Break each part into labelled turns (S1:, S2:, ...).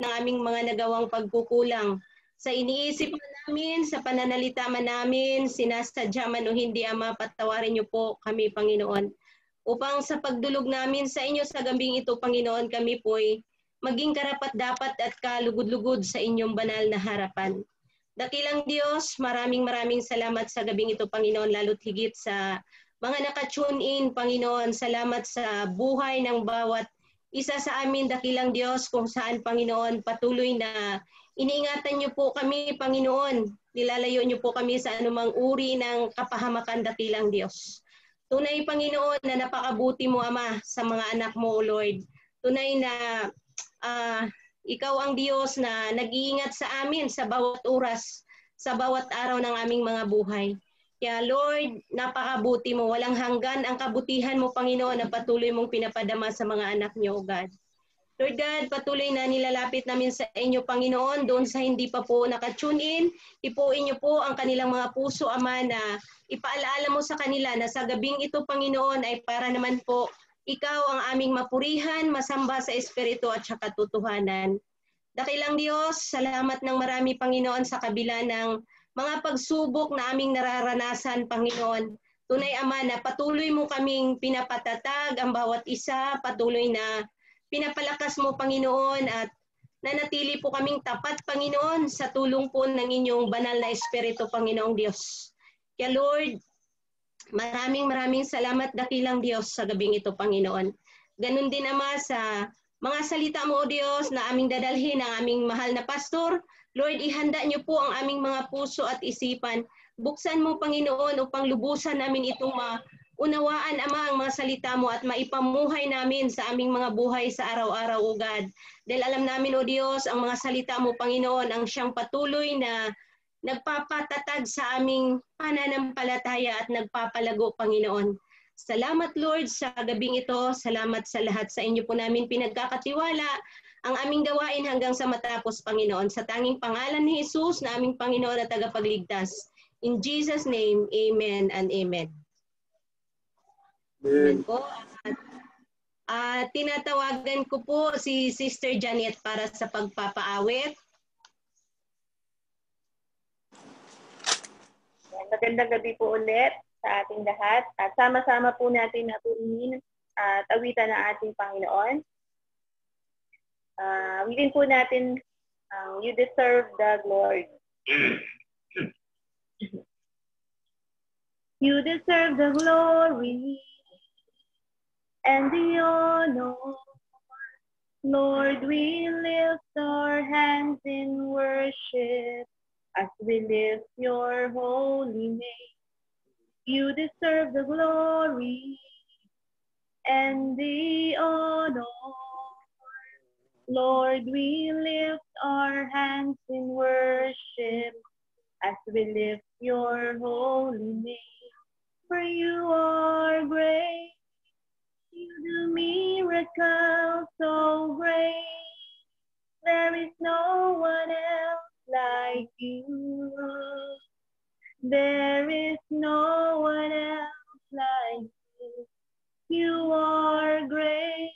S1: ng aming mga nagawang pagkukulang. Sa iniisip man namin, sa pananalita man namin, sinasadya man o hindi, Ama, patawarin niyo po kami, Panginoon. Upang sa pagdulog namin sa inyo sa gabing ito, Panginoon, kami po'y maging karapat-dapat at kalugod-lugod sa inyong banal na harapan. Dakilang Diyos, maraming salamat sa gabing ito, Panginoon, lalo't higit sa mga naka-tune in, Panginoon. Salamat sa buhay ng bawat isa sa amin, dakilang Diyos, kung saan, Panginoon, patuloy na iniingatan niyo po kami, Panginoon. Nilalayo niyo po kami sa anumang uri ng kapahamakan, dakilang Diyos. Tunay, Panginoon, na napakabuti mo, Ama, sa mga anak mo, Lord. Tunay na ikaw ang Diyos na nag-iingat sa amin sa bawat oras, sa bawat araw ng aming mga buhay. Kaya Lord, napakabuti mo. Walang hanggan ang kabutihan mo, Panginoon, na patuloy mong pinapadama sa mga anak niyo, O God. Lord God, patuloy na nilalapit namin sa inyo, Panginoon, doon sa hindi pa po naka-tune in. Ipuin niyo po ang kanilang mga puso, Ama, na ipaalaala mo sa kanila na sa gabing ito, Panginoon, ay para naman po ikaw ang aming mapurihan, masamba sa Espiritu at sa katotohanan. Dakilang Diyos, salamat ng marami, Panginoon, sa kabila ng mga pagsubok na aming nararanasan, Panginoon. Tunay, Ama, na patuloy mo kaming pinapatatag ang bawat isa, patuloy na pinapalakas mo, Panginoon, at nanatili po kaming tapat, Panginoon, sa tulong po ng inyong banal na Espiritu, Panginoong Diyos. Kaya Lord, maraming salamat, dakilang Diyos, sa gabing ito, Panginoon. Ganun din, Ama, sa mga salita mo, O Diyos, na aming dadalhin ng aming mahal na pastor. Lord, ihanda niyo po ang aming mga puso at isipan. Buksan mo, Panginoon, upang lubusan namin itong maunawaan, Ama, ang mga salita mo at maipamuhay namin sa aming mga buhay sa araw-araw, O God. Dahil alam namin, O Diyos, ang mga salita mo, Panginoon, ang siyang patuloy na nagpapatatag sa aming pananampalataya at nagpapalago, Panginoon. Salamat, Lord, sa gabing ito. Salamat sa lahat. Sa inyo po namin pinagkakatiwala ang aming gawain hanggang sa matapos, Panginoon. Sa tanging pangalan ni Jesus na aming Panginoon at tagapagligtas. In Jesus' name, amen and amen. Amen po. Tinatawagan ko po si Sister Janet para sa pagpapaawit.
S2: Magandang gabi po ulit sa ating lahat. At sama-sama po natin naturunin at awitan ng ating Panginoon. Awitin po natin, You Deserve the Glory. You deserve the glory and the honor. Lord, we lift our hands in worship as we lift your holy name. You deserve the glory and the honor. Lord, we lift our hands in worship as we lift your holy name. For you are great, you do miracles so great. There is no one else like you. There is no one else like you. You are great.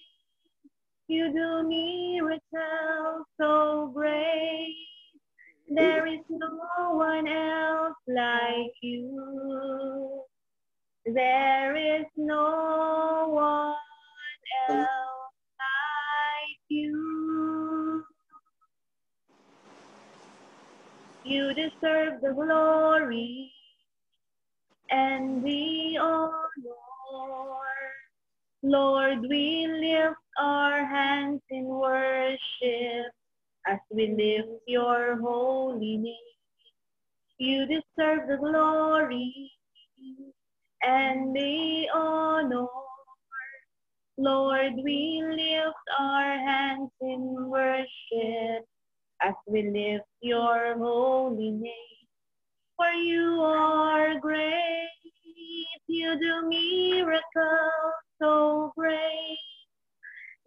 S2: You do miracles so great. There is no one else like you. There is no one else like you. You deserve the glory and the honor. Lord, we lift our hands in worship as we lift your holy name. You deserve the glory and the honor. Lord, we lift our hands in worship as we lift your holy name. For you are great, you do miracles so great.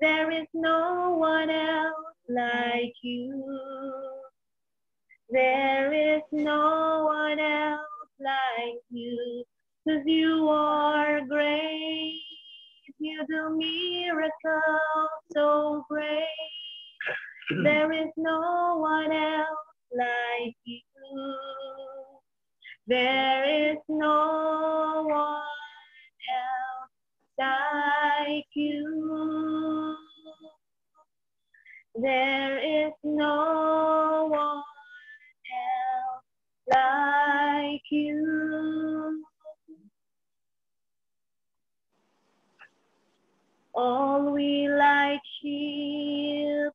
S2: There is no one else like you. There is no one else like you. 'Cause you are great, you do miracles so great. There is no one else like you. There is no one else like you. There is no one else like you. All we like sheep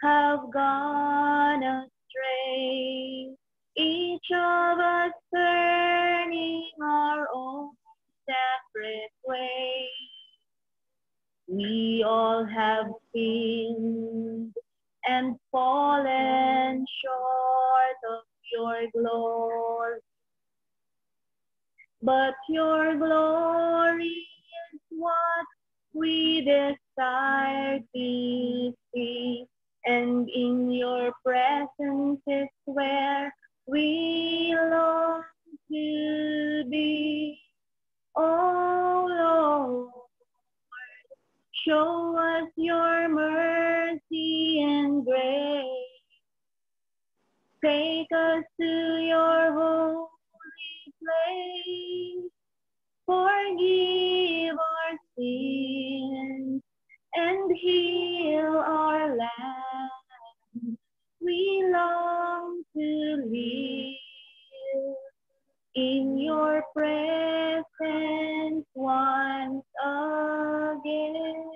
S2: have gone astray, each of us turning our own separate way. We all have sinned and fallen short of your glory. But your glory is what we desire to see, and in your presence is where we long to be. Oh Lord, show us your mercy and grace. Take us to your holy place. Forgive our sins and heal our land. We long to live in your presence once again.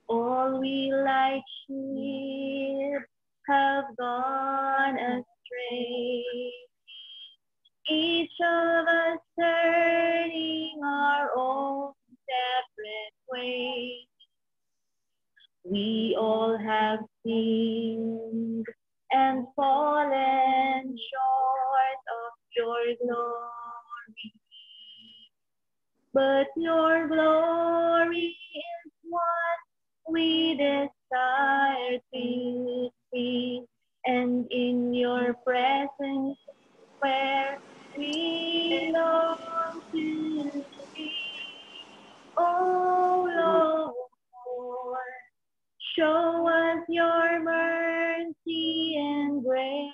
S2: All we like sheep have gone astray, each of us turning our own separate ways. We all have sinned and fallen short of your glory. But your glory is what we desire to see, and in your presence where we long to be. Oh Lord, show us your mercy and grace.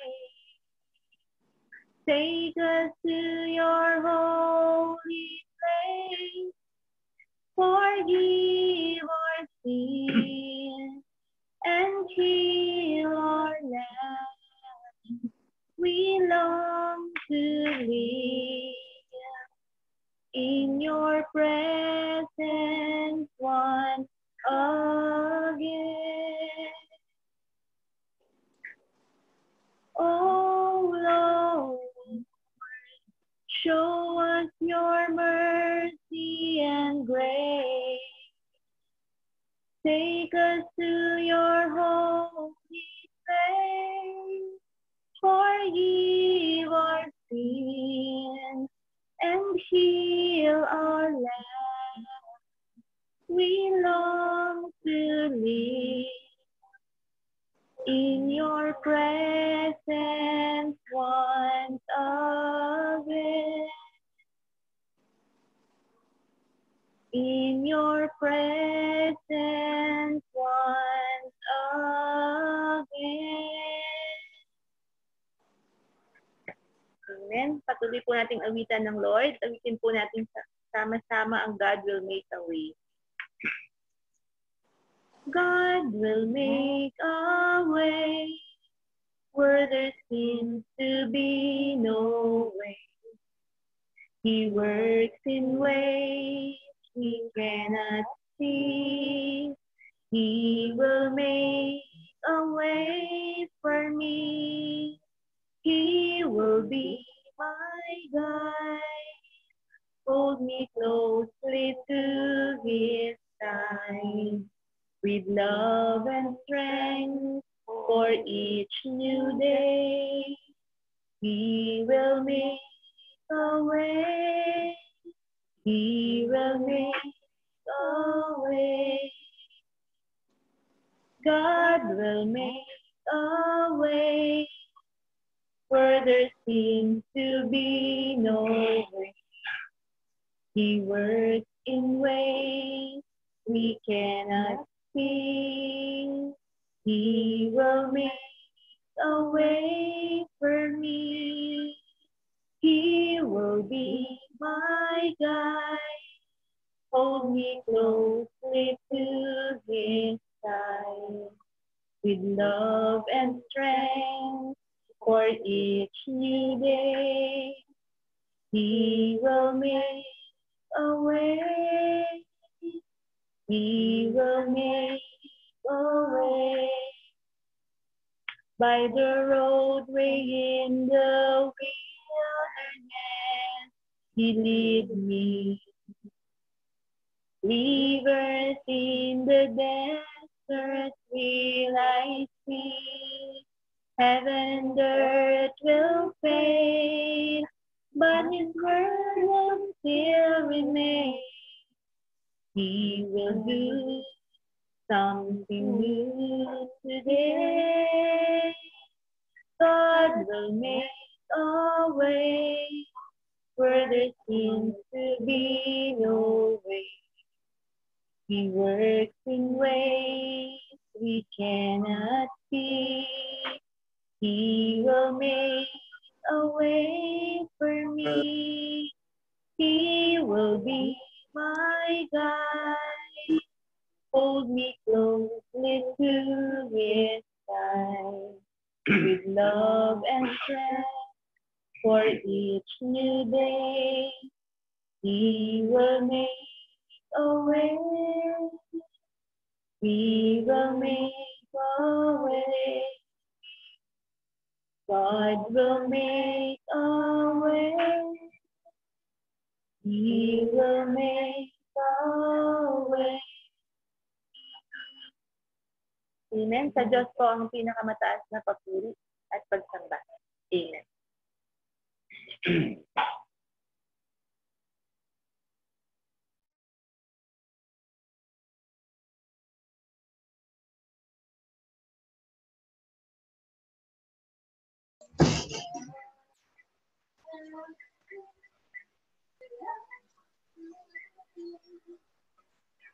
S2: Take us to your holy place. Forgive our sins and heal our land. We long to live in your presence once again. Oh Lord, show us your mercy and grace. Take us to your holy place. Forgive our sins and heal our land. We long to live in your presence once again. In your presence once again. Amen. Patuloy po nating awitan ng Lord. Awitin po natin sama-sama ang God will make a way. God will make a way where there seems to be no way. He works in ways we cannot see. He will make a way for me. He will be my guide. Hold me closely to his side. With love and strength for each new day, he will make a way. He will make a way. God will make a way where there seems to be no way. He works in ways we cannot sing. He will make a way for me. He will be my guide. Hold me closely to his side. With love and strength for each new day. He will make a way. He will make a way. By the roadway in the wilderness, he lead me. Rivers in the desert will I see. Heaven and earth will fade, but his word will still remain. He will do something new today. God will make a way where there seems to be no way. He works in ways we cannot see. He will make a way for me. He will be my guide. Hold me closely to his side. With love and strength for each new day. He will make a way. We will make a way. God will make a way. He will make a way. Amen. Sa Diyos po ang pinakamataas na papuri at pagsamba. Amen.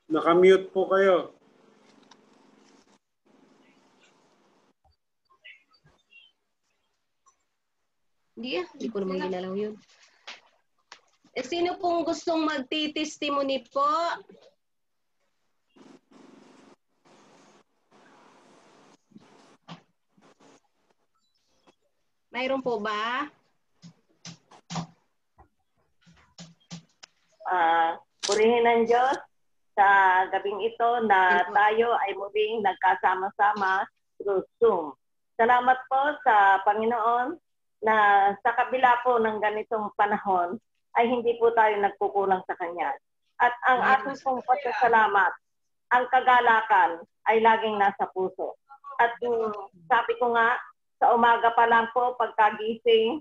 S3: Nakamute po kayo.
S1: Hindi ko naman ginalaw yun. Sino pong gustong magti-testimony po? Mayroon po ba?
S2: Purihin ng Diyos sa gabing ito na tayo ay muling nagkasama-sama through Zoom. Salamat po sa Panginoon na sa kabila po ng ganitong panahon ay hindi po tayo nagkukulang sa Kanya. At ang ating pong pasasalamat, ang kagalakan ay laging nasa puso. At sabi ko nga, sa umaga pa lang po pagkagising,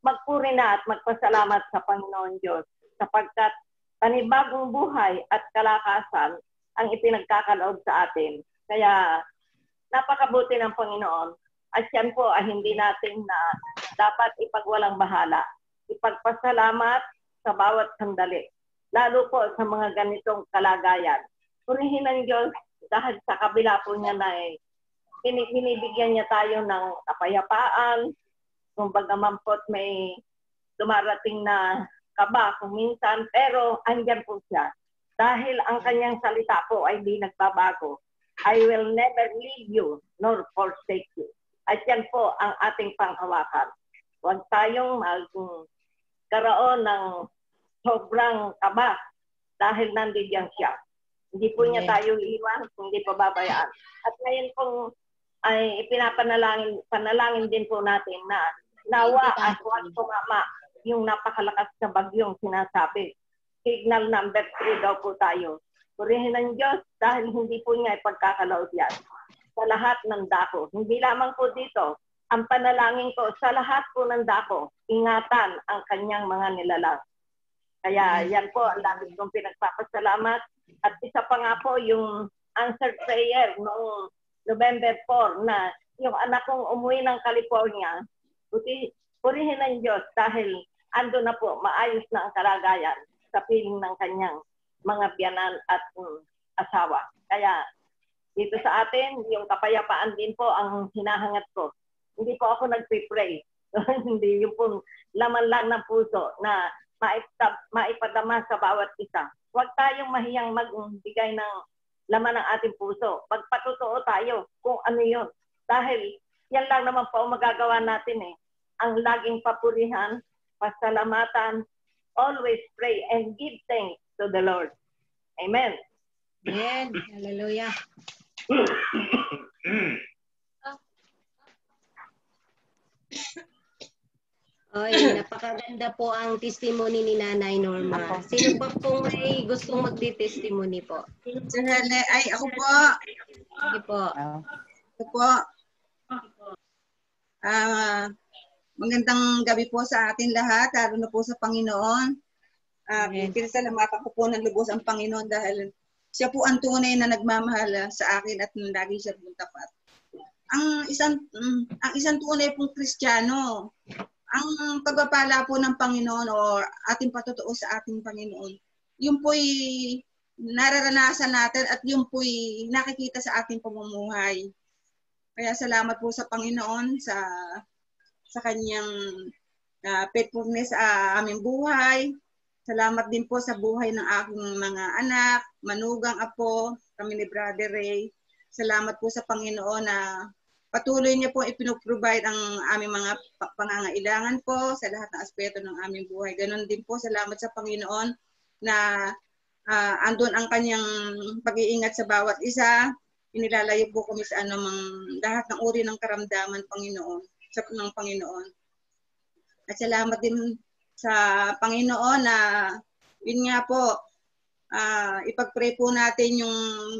S2: magpuri na at magpasalamat sa Panginoon Diyos sapagkat panibagong buhay at kalakasan ang ipinagkakaloob sa atin. Kaya napakabuti ng Panginoon at yan po ay hindi natin na dapat ipagwalang bahala. Ipagpasalamat sa bawat sandali, lalo po sa mga ganitong kalagayan. Purihin ng Diyos dahil sa kabila po niya na binibigyan niya tayo ng kapayapaan, kung bagaman po't may dumarating na kaba kung minsan, pero andyan po siya. Dahil ang kanyang salita po ay di nagbabago. I will never leave you nor forsake you. At yan po ang ating panghawakan. Huwag tayong magkaroon ng sobrang kaba dahil nandiyan siya. Hindi po niya tayo iiwan, hindi pa babayaan. At ngayon pong ay panalangin din po natin na nawa at huwag tumama yung napakalakas na bagyong sinasabi. Signal number 3 daw po tayo. Purihin ng Diyos dahil hindi po niya ipagkakalaod yan sa lahat ng dako. Hindi lamang po dito. Ang panalangin ko sa lahat po ng dako, ingatan ang kanyang mga nilalang. Kaya yan po ang labis kong pinagpapasalamat. At isa pa nga po yung answered prayer noong November 4 na yung anak kong umuwi ng California, purihin ng Diyos dahil ando na po, maayos na ang kalagayan sa piling ng kanyang mga biyanan at asawa. Kaya
S4: Dito sa atin, yung kapayapaan din po ang hinahangat ko. Hindi po ako nagpipray. Hindi yung pong laman lang ng puso na maipadama sa bawat isa. Huwag tayong mahiyang magbigay ng laman ng ating puso. Pagpatotoo tayo kung ano yun. Dahil yan lang naman po ang magagawa natin eh. Ang laging papurihan, pasalamatan, always pray and give thanks to the Lord. Amen.
S1: Amen. Hallelujah. Oy, napakaganda po ang testimony ni Nanay Norma. Sino pa pong may gustong magdi-testimony po?
S5: Ako po.
S1: Sige po.
S5: Ako po. Magandang gabi po sa atin lahat, lalo na po sa Panginoon. Pinasalamatan ko po ng lubos ang Panginoon dahil siya po ang tunay na nagmamahal sa akin at lagi siya pong tapat. Ang isang tunay pong Kristiyano, ang pagpapala po ng Panginoon o ating patotoo sa ating Panginoon, yun po'y nararanasan natin at yun po'y nakikita sa ating pamumuhay. Kaya salamat po sa Panginoon sa kanyang faithfulness sa aming buhay. Salamat din po sa buhay ng aking mga anak, manugang apo, kami ni Brother Ray. Salamat po sa Panginoon na patuloy niya po ipinoprovide ang aming mga pangangailangan po sa lahat ng aspeto ng aming buhay. Ganon din po, salamat sa Panginoon na andun ang kanyang pag-iingat sa bawat isa. Inilalayo po kami sa lahat ng uri ng karamdaman, Panginoon, ng Panginoon. At salamat din sa Panginoon na yun nga po, ipag-pray po natin yung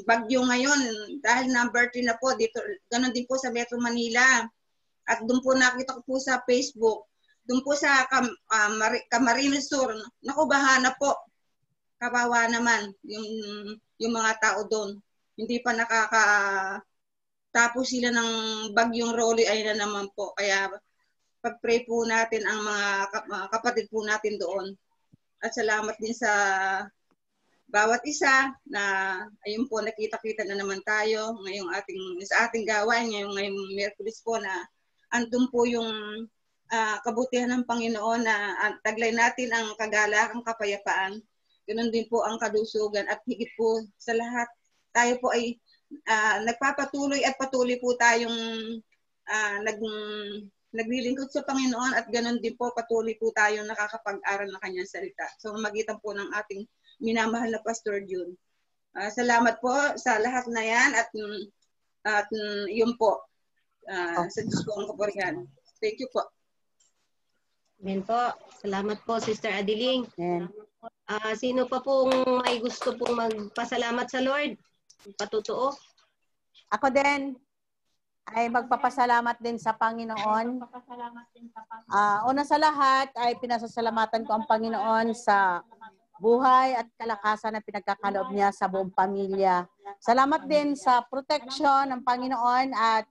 S5: bagyo ngayon dahil number 3 na po dito, ganun din po sa Metro Manila. At doon po nakita ko po sa Facebook, doon po sa Camarines Sur, naku, bahana po. Kawawa naman yung mga tao doon. Hindi pa tapos sila ng bagyong Rolly ay na naman po. Kaya pag-pray po natin ang mga kapatid po natin doon. At salamat din sa bawat isa na ayun po, nakita-kita na naman tayo ngayong sa ating gawain ngayong Miyerkules po na andun po yung kabutihan ng Panginoon na taglay natin ang kagalakang kapayapaan. Ganun din po ang kalusugan at higit po sa lahat tayo po ay nagpapatuloy at patuloy po tayong naglilingkod sa Panginoon at ganun din po patuloy po tayong nakakapag-aral ng kanyang salita. So magitan po ng ating minamahal na Pastor June. Salamat po sa lahat na yan at yun po sa Diyos po ang kapurihan. Thank you po.
S1: Amen po. Salamat po, Sister Adiling. Sino pa pong may gusto pong magpasalamat sa Lord? Patotoo?
S6: Ako din ay magpapasalamat din sa Panginoon. Una sa lahat ay pinasasalamatan ko ang Panginoon sa buhay at kalakasan na pinagkakaloob niya sa buong pamilya. Salamat din sa protection ng Panginoon at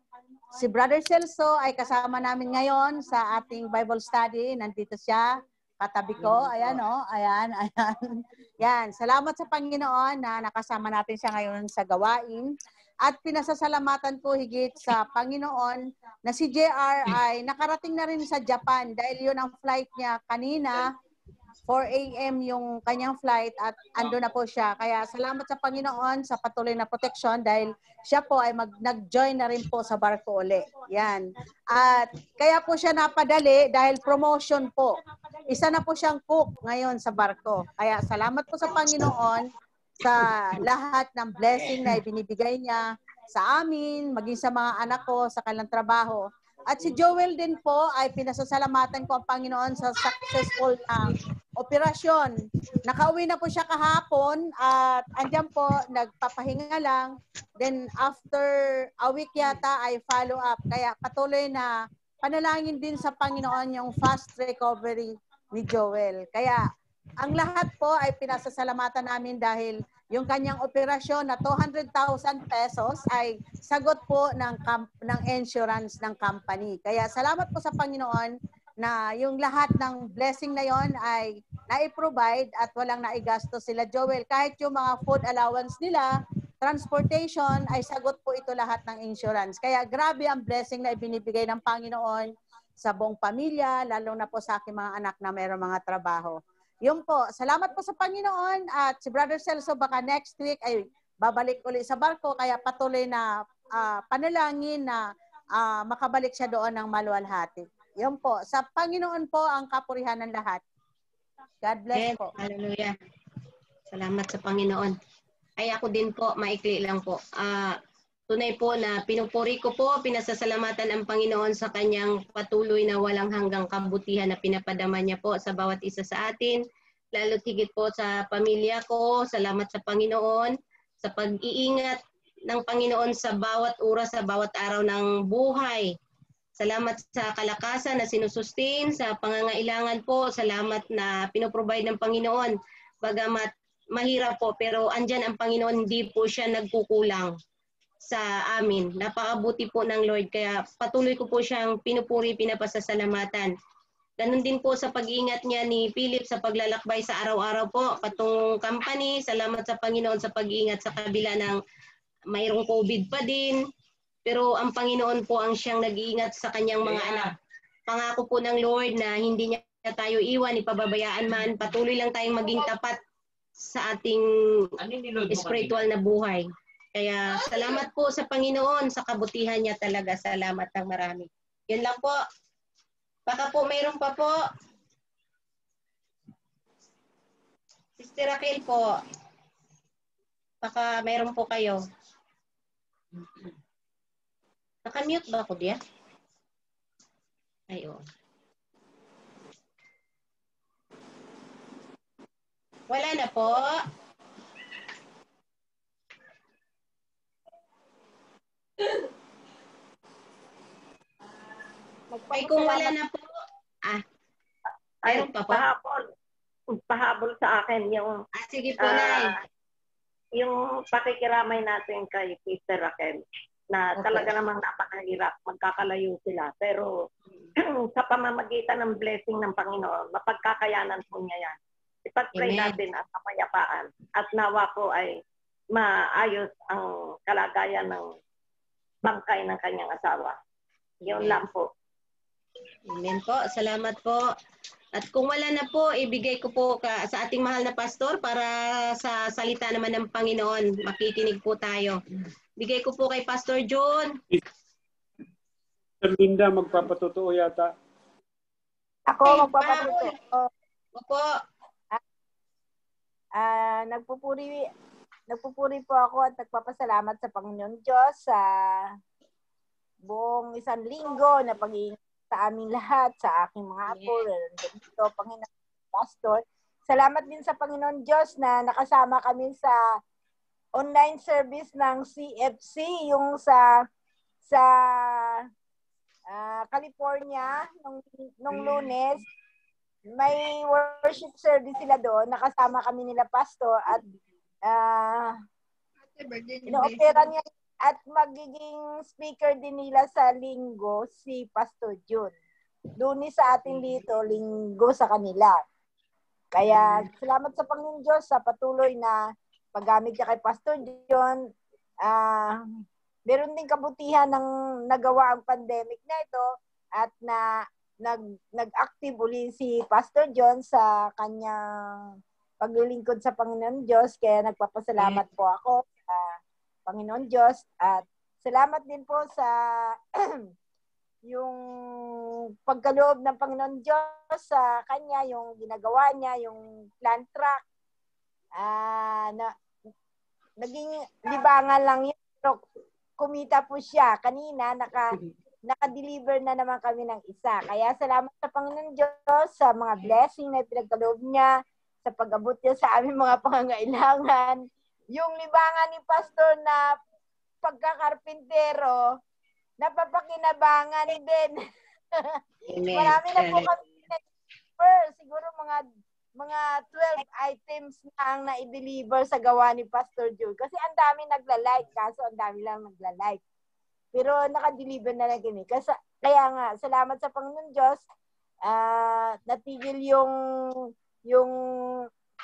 S6: si Brother Celso ay kasama namin ngayon sa ating Bible study. Nandito siya, katabi ko. Ayan o, ayan. Yan. Salamat sa Panginoon na nakasama natin siya ngayon sa gawain. At pinasasalamatan ko higit sa Panginoon na si JR ay nakarating na rin sa Japan dahil yun ang flight niya kanina. 4 a.m. yung kanyang flight at ando na po siya. Kaya salamat sa Panginoon sa patuloy na protection dahil siya po ay nag-join na rin po sa barko uli. Yan. At kaya po siya napadali dahil promotion po. Isa na po siyang cook ngayon sa barko. Kaya salamat po sa Panginoon sa lahat ng blessing na ibinibigay niya sa amin, maging sa mga anak ko, sa kanilang trabaho. At si Joel din po ay pinasasalamatan ko ang Panginoon sa successful na operasyon. Nakauwi na po siya kahapon at andyan po, nagpapahinga lang. Then after a week yata ay follow up. Kaya patuloy na panalangin din sa Panginoon yung fast recovery ni Joel. Kaya ang lahat po ay pinasasalamatan namin dahil yung kanyang operasyon na 200,000 pesos ay sagot po ng insurance ng company. Kaya salamat po sa Panginoon na yung lahat ng blessing na yon ay nai-provide at walang naigasto sila Joel. Kahit yung mga food allowance nila transportation, ay sagot po ito lahat ng insurance. Kaya grabe ang blessing na ibinibigay ng Panginoon sa buong pamilya, lalo na po sa aking mga anak na mayroong mga trabaho. Yun po, salamat po sa Panginoon at si Brother Celso baka next week ay babalik uli sa barko, kaya patuloy na panalangin na makabalik siya doon ng maluwalhati. Yun po, sa Panginoon po ang kapurihan ng lahat. God bless po.
S1: Hallelujah. Salamat sa Panginoon. Ay ako din po, maikli lang po. Tunay po na pinupuri ko po, pinasasalamatan ang Panginoon sa kanyang patuloy na walang hanggang kabutihan na pinapadama niya po sa bawat isa sa atin. Lalo't higit po sa pamilya ko. Salamat sa Panginoon sa pag-iingat ng Panginoon sa bawat oras, sa bawat araw ng buhay. Salamat sa kalakasan na sinusustain, sa pangangailangan po. Salamat na pinoprovide ng Panginoon. Bagamat mahirap po, pero andyan ang Panginoon, hindi po siya nagkukulang sa amin. Napakabuti po ng Lord, kaya patuloy ko po siyang pinupuri, pinapasasalamatan. Ganun din po sa pag-iingat niya ni Philip sa paglalakbay sa araw-araw po, patungong company. Salamat sa Panginoon sa pag-iingat sa kabila ng mayroong COVID pa din. Pero ang Panginoon po ang siyang nag-iingat sa kanyang mga anak. Pangako po ng Lord na hindi niya tayo iwan, ipababayaan man. Patuloy lang tayong maging tapat sa ating spiritual na buhay. Kaya salamat po sa Panginoon, sa kabutihan niya talaga. Salamat ng marami. Yun lang po. Baka po mayroon pa po. Sister Raquel po. Baka mayroon po kayo. Naka-mute ba ako diya? Ayun. Wala na po. Ay, kung wala na po. Mayroon pa po.
S4: Pahabol sa akin yung
S1: sige po, Nay.
S4: Yung pakikiramay natin kay Sister Raquel na talaga namang napakahirap, magkakalayo sila. Pero sa pamamagitan ng blessing ng Panginoon, mapagkakayanan po niya yan. Ipag-pray natin at kapayapaan. At nawa po ay maayos ang kalagayan ng bangkay ng kanyang asawa. Yun lang po.
S1: Amen po. Salamat po. At kung wala na po, ibigay ko po sa ating mahal na pastor para sa salita naman ng Panginoon. Makikinig po tayo. Bigay ko po kay Pastor John.
S3: Linda, magpapatotoo yata.
S7: Ako, magpapatotoo.
S1: Opo.
S7: Nagpupuri po ako at nagpapasalamat sa Panginoon Diyos sa buong isang linggo na pag-iingat sa aming lahat, sa aking mga apo, dito, Panginoon Pastor. Salamat din sa Panginoon Diyos na nakasama kami sa online service ng CFC, yung sa California, nung Lunes. May worship service sila doon. Nakasama kami nila Pastor at ino-opera niya at magiging speaker din nila sa linggo si Pastor June. Lunes sa atin dito, linggo sa kanila. Kaya salamat sa Panginoon Diyos sa patuloy na paggamit niya kay Pastor John. Meron din kabutihan ng nagawa ang pandemic na ito at nag-active uli si Pastor John sa kanyang paglilingkod sa Panginoon Diyos. Kaya nagpapasalamat po ako sa Panginoon Diyos at salamat din po sa yung pagkaloob ng Panginoon Diyos sa kanya, yung ginagawa niya, yung plant track. Naging libangan lang yun. Pero kumita po siya. Kanina, naka-deliver na naman kami ng isa. Kaya salamat sa Panginoon Diyos sa mga blessing na pinagkaloob niya, sa pag-abot niya sa aming mga pangangailangan. Yung libangan ni Pastor na pagkakarpintero, napapakinabangan din. Marami na po kami siguro mga 12 items na ang na-deliver sa gawa ni Pastor Jules. Kasi ang dami nagla-like, kaso ang dami lang nagla-like. Pero naka-deliver na lang kami. Kaya nga, salamat sa Panginoon Diyos, natigil yung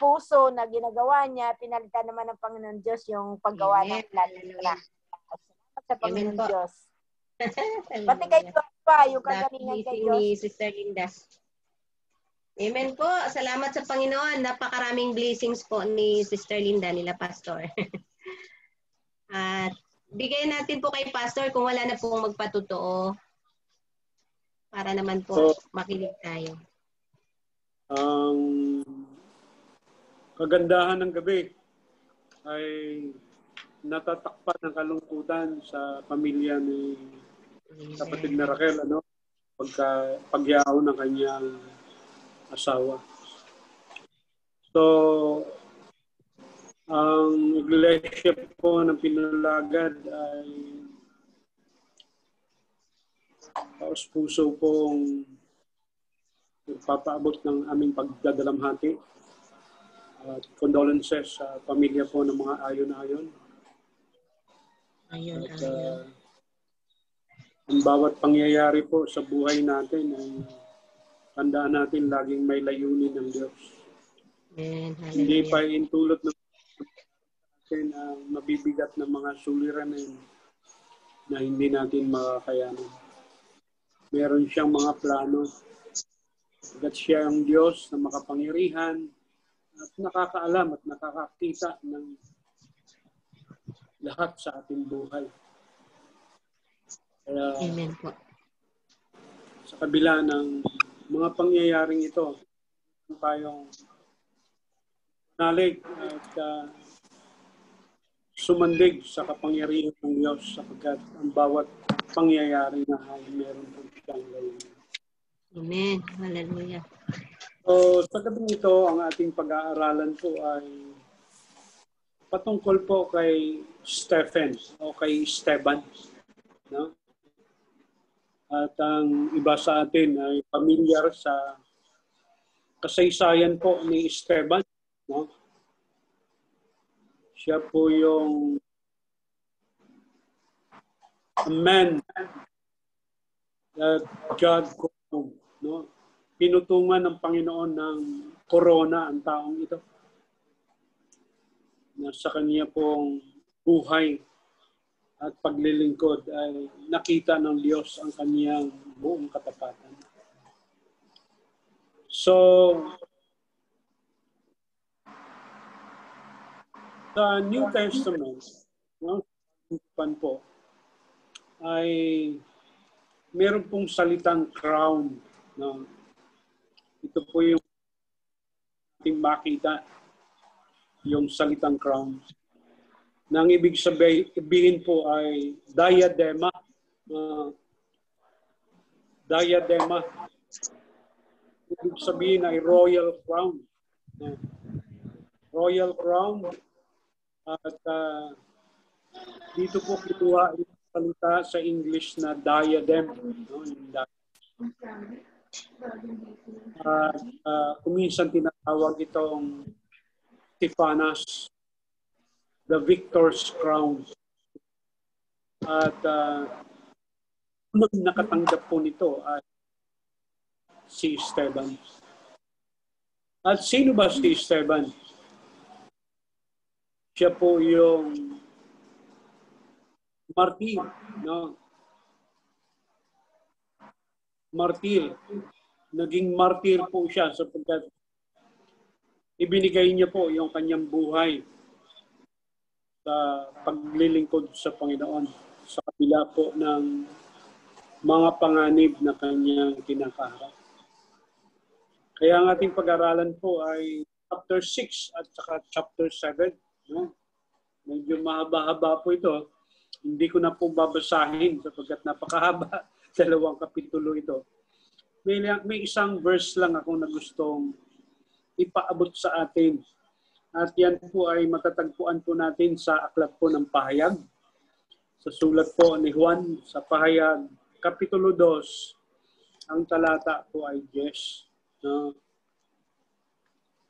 S7: puso na ginagawa niya, pinalitan naman ng Panginoon Diyos yung paggawa ng lalitra. Salamat sa Panginoon Diyos. Pati kay Diyos pa, yung kagalingan kay Diyos.
S1: Ni Sister Linda. Amen po. Salamat sa Panginoon. Napakaraming blessings po ni Sister Linda, nila Pastor. At bigay natin po kay Pastor kung wala na pong magpatotoo. Para naman po makinig tayo.
S3: Ang kagandahan ng gabi ay natatakpan ng kalungkutan sa pamilya ni kapatid na Raquel, ano? Pagyaw ng kanyang asawa. So, ang iglesia po ng Pinulagad ay taos puso pong nagpapaabot ng aming pagdadalamhati at condolences sa pamilya po ng mga ayon-ayon. At ang bawat pangyayari po sa buhay natin ay tandaan natin laging may layunin ng Diyos. Hindi pa intulot ng natin ang mabibigat na mga suliranin na hindi natin makakayanan. Meron siyang mga plano. At siya ang Diyos na makapangyarihan at nakakaalam at nakakakita ng lahat sa ating buhay. Kaya,
S1: Amen po.
S3: Sa kabila ng mga pangyayaring ito, tayong nalig at sumandig sa kapangyarihan ng Diyos sapagkat ang bawat pangyayari na ay meron po siyang layunin.
S1: Amen. Hallelujah.
S3: So, sa gabi ito, ang ating pag-aaralan po ay patungkol po kay Stephen o kay Esteban. No? At ang iba sa atin ay pamilyar sa kasaysayan po ni Esteban. No? Siya po yung a man that God called. No? Pinutungan ng Panginoon ng korona ang taong ito. Na sa kanya pong buhay at paglilingkod ay nakita ng Diyos ang kanyang buong katapatan. So, sa New Testament, no, po, ay meron pong salitang crown. No? Ito po yung ating makita, yung salitang crown. Nang ibig sabihin po ay diadema. Diadema. Ibig sabihin ay royal crown. Royal crown. At dito po kinuha yung salita sa English na diadem. No? Kuminsan tinatawag itong Stephanas, the victor's crown. At unang nakatanggap po nito ay si Esteban. At sino ba si Esteban? Siya po yung martir, no? Martir. Naging martir po siya sapagkat ibinigay niya po yung kanyang buhay sa paglilingkod sa Panginoon sa kabila po ng mga panganib na kanyang kinakaharap. Kaya ang ating pag-aralan po ay chapter 6 at saka chapter 7. No? Medyo mahaba-haba po ito. Hindi ko na po babasahin sapagkat napakahaba. 2 kapitulo ito. May isang verse lang ako na gustong ipaabot sa atin. At yan po ay matatagpuan po natin sa aklat po ng Pahayag. Sa sulat po ni Juan sa Pahayag, Kapitulo 2, ang talata po ay 10. No?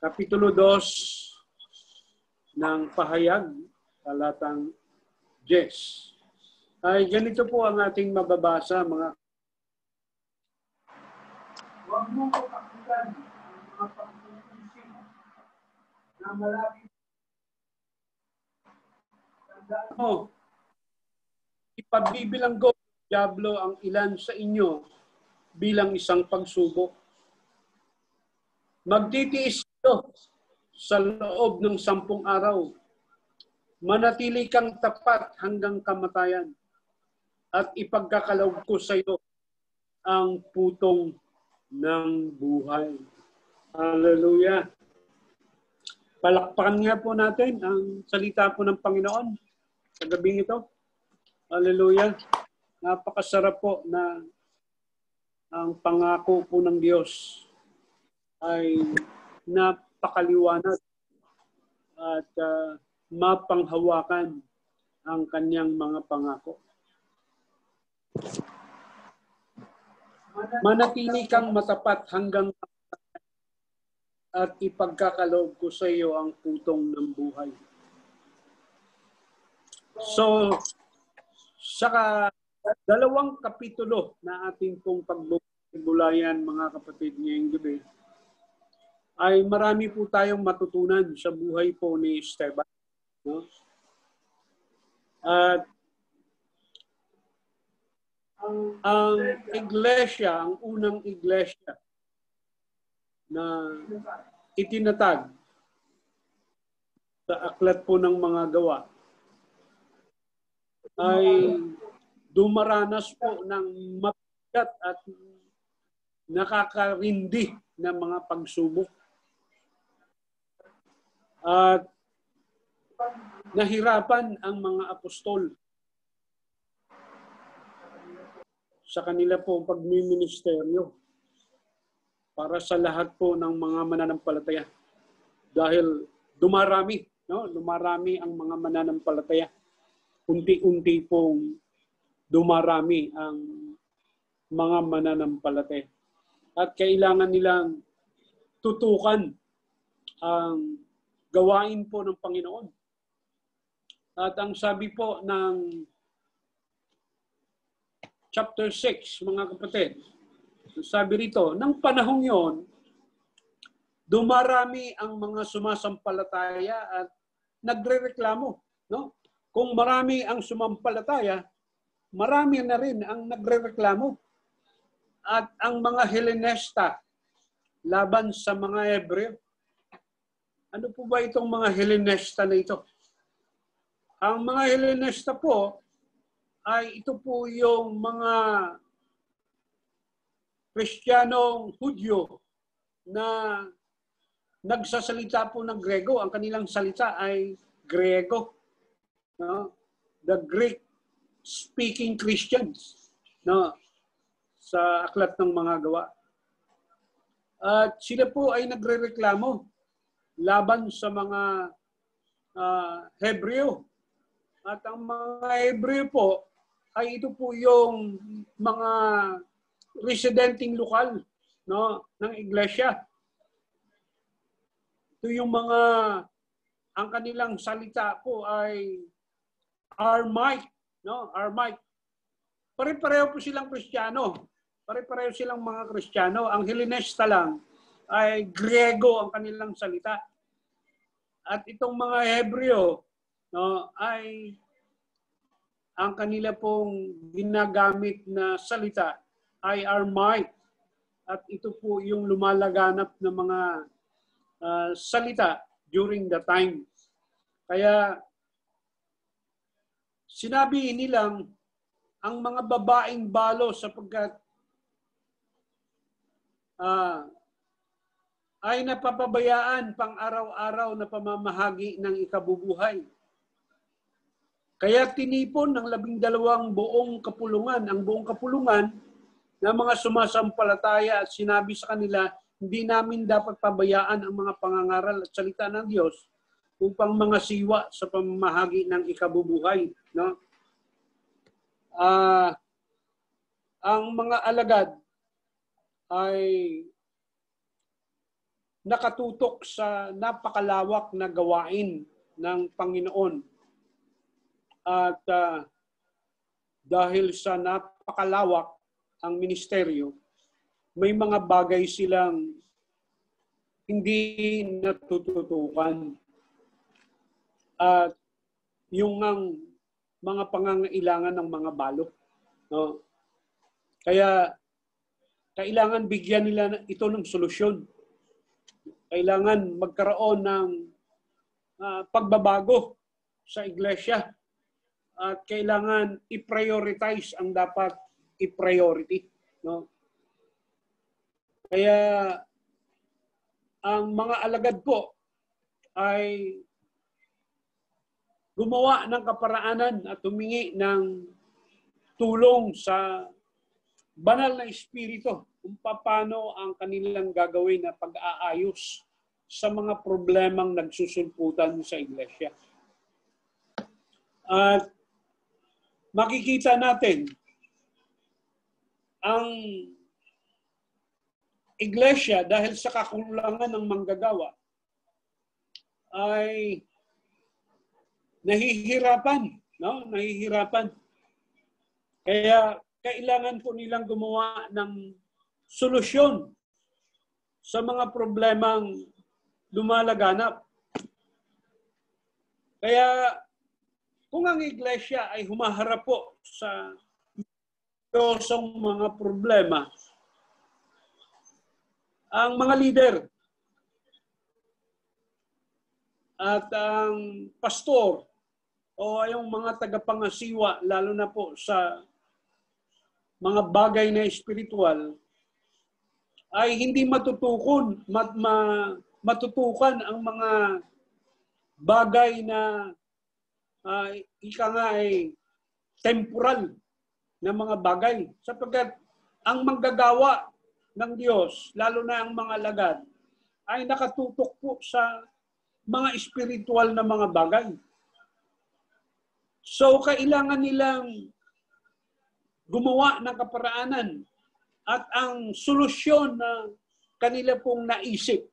S3: Kapitulo 2 ng Pahayag, talatang 10. Ay ganito po ang ating mababasa, mga huwag mong kapakita ang mga pagkukusin Ipabibilanggo ng Diablo ang ilan sa inyo bilang isang pagsubok. Magtitiis ito sa loob ng 10 araw. Manatili kang tapat hanggang kamatayan at ipagkakaloob ko sa iyo ang putong ng buhay. Hallelujah. Palakpakan nga po natin ang salita po ng Panginoon sa gabing ito. Hallelujah. Napakasarap po na ang pangako po ng Diyos ay napakaliwanag at mapanghawakan ang kanyang mga pangako. Manatili kang matapat hanggang at ipagkakaloob ko sa iyo ang putong ng buhay. So, sa 2 kapitulo na ating pong pagbulayan, mga kapatid, ngayong gabi, ay marami po tayong matutunan sa buhay po ni Esteban. No? At ang iglesia, ang unang iglesia na itinatag sa aklat po ng mga gawa ay dumaranas po ng mabigat at nakakarindi na mga pagsubok. At nahirapan ang mga apostol sa kanila po pagmiministeryo para sa lahat po ng mga mananampalataya. Dahil dumarami, no? Dumarami ang mga mananampalataya. Unti-unti pong dumarami ang mga mananampalataya. At kailangan nilang tutukan ang gawain po ng Panginoon. At ang sabi po ng chapter 6, mga kapatid, sabi rito, ng panahong yon, dumarami ang mga sumasampalataya at nagrereklamo. No? Kung marami ang sumampalataya, marami na rin ang nagrereklamo. At ang mga Helenista laban sa mga Hebreo. Ano po ba itong mga Helenista na ito? Ang mga Helenista po ay ito po yung mga Kristiyanong Hudyo na nagsasalita po ng Grego. Ang kanilang salita ay Grego. No? The Greek-speaking Christians, no? Sa aklat ng mga gawa. At sila po ay nagrereklamo laban sa mga Hebreo. At ang mga Hebreo po ay ito po yung mga residenteng lokal, no, ng iglesia. Ito yung mga, ang kanilang salita po ay Aramaic, no? Aramaic. Pare-pareho po silang Kristiyano. Pare-pareho silang mga Kristiyano. Ang Helenista lang ay Griego ang kanilang salita. At itong mga Hebreo, no, ay ang kanila pong ginagamit na salita ay Aramaic. At ito po yung lumalaganap na mga salita during the time. Kaya sinabi nilang ang mga babaeng balo sapagkat ay napapabayaan pang araw-araw na pamamahagi ng ikabubuhay. Kaya tinipon ng 12 buong kapulungan, ang buong kapulungan ng mga sumasampalataya at sinabi sa kanila, hindi namin dapat pabayaan ang mga pangangaral at salita ng Diyos upang mga siwa sa pamamahagi ng ikabubuhay. No? Ang mga alagad ay nakatutok sa napakalawak na gawain ng Panginoon. At dahil sa napakalawak ang ministeryo, may mga bagay silang hindi natututukan. At yung mga pangangailangan ng mga balo. No? Kaya kailangan bigyan nila ito ng solusyon. Kailangan magkaroon ng pagbabago sa iglesia. At kailangan i-prioritize ang dapat i-priority. No? Kaya ang mga alagad po ay gumawa ng kaparaanan at humingi ng tulong sa banal na espiritu kung paano ang kanilang gagawin na pag-aayos sa mga problemang nagsusulputan sa iglesia. At makikita natin ang iglesia dahil sa kakulangan ng manggagawa ay nahihirapan, no? Nahihirapan. Kaya kailangan po nilang gumawa ng solusyon sa mga problemang lumalaganap. Kaya kung ang iglesia ay humaharap po sa seryosyong mga problema, ang mga leader at ang pastor o yung mga tagapangasiwa, lalo na po sa mga bagay na espiritual, ay hindi matutukan ang mga bagay na ika nga ay temporal na mga bagay. Sapagkat ang manggagawa ng Diyos, lalo na ang mga alagad, ay nakatutok po sa mga espiritual na mga bagay. So, kailangan nilang gumawa ng kaparaanan at ang solusyon na kanila pong naisip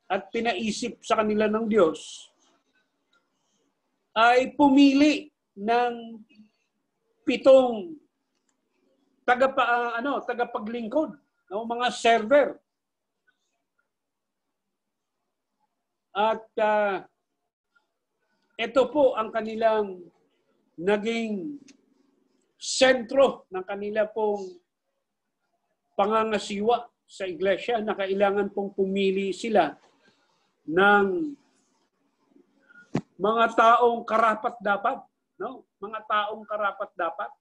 S3: at pinaisip sa kanila ng Diyos ay pumili ng 7 tagapaglingkod, no, mga server. At ito po ang kanilang naging sentro ng kanila pong pangangasiwa sa iglesia, na kailangan pong pumili sila ng mga taong karapat-dapat, no? Mga taong karapat-dapat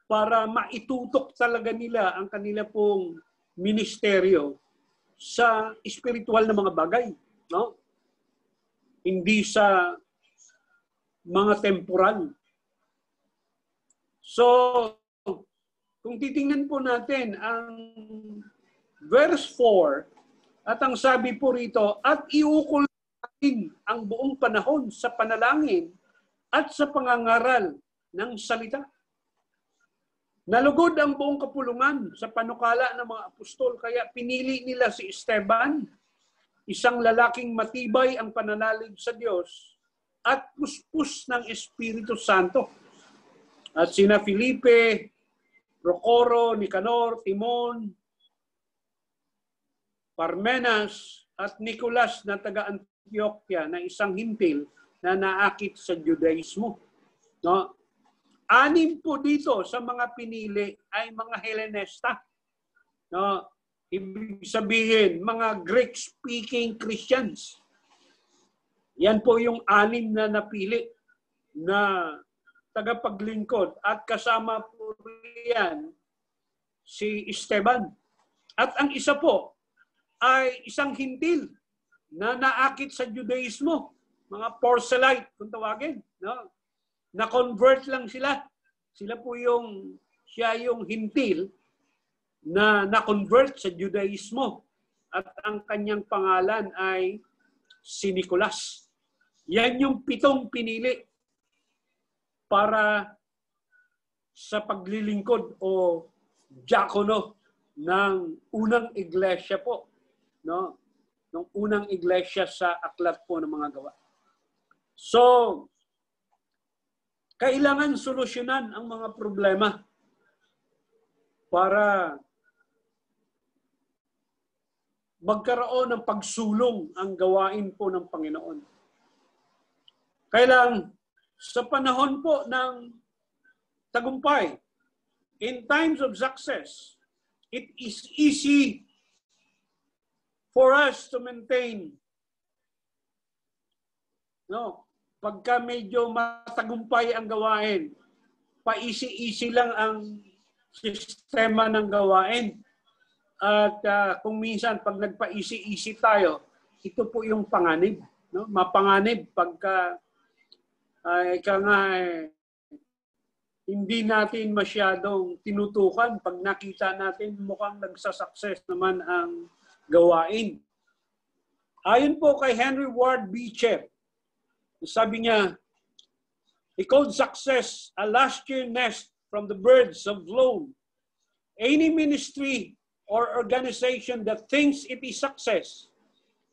S3: para maitutok talaga nila ang kanila pong ministeryo sa espiritual na mga bagay, no? Hindi sa mga temporal. So, kung titingnan po natin ang verse 4, at ang sabi po rito, at iukol natin ang buong panahon sa panalangin at sa pangangaral ng salita. Nalugod ang buong kapulungan sa panukala ng mga apostol, kaya pinili nila si Esteban, isang lalaking matibay ang pananalig sa Diyos at puspos ng Espiritu Santo. At sina Felipe, Procoro, Nicanor, Timon, Parmenas, at Nicolas na taga-Antioquia na isang hintil na naakit sa Judaismo. No? 6 po dito sa mga pinili ay mga Hellenista. No? Ibig sabihin, mga Greek-speaking Christians. Yan po yung 6 na napili na tagapaglingkod. At kasama po yan si Esteban. At ang isa po ay isang hintil na naakit sa Judaismo. Mga proselyte, kung tawagin. No? Na-convert lang sila. Siya yung hintil na na-convert sa Judaismo. At ang kanyang pangalan ay si Nicolas. Yan yung 7 pinili para sa paglilingkod o diakono ng unang iglesia po. No? Ng unang iglesia sa aklat po ng mga gawa. So, kailangan solusyonan ang mga problema para magkaroon ng pagsulong ang gawain po ng Panginoon. Kailang sa panahon po ng tagumpay, in times of success, it is easy for us to maintain. No, pagka medyo matagumpay ang gawain, paisi-isi lang ang sistema ng gawain. At kung minsan, pag nagpaisi-isi tayo, ito po yung panganib. No? Mapanganib pagka hindi natin masyadong tinutukan. Pag nakita natin, mukhang nagsasucess naman ang gawain. Ayon po kay Henry Ward Beecher, sabi niya, he called success a last year nest from the birds of loan. Any ministry or organization that thinks it is success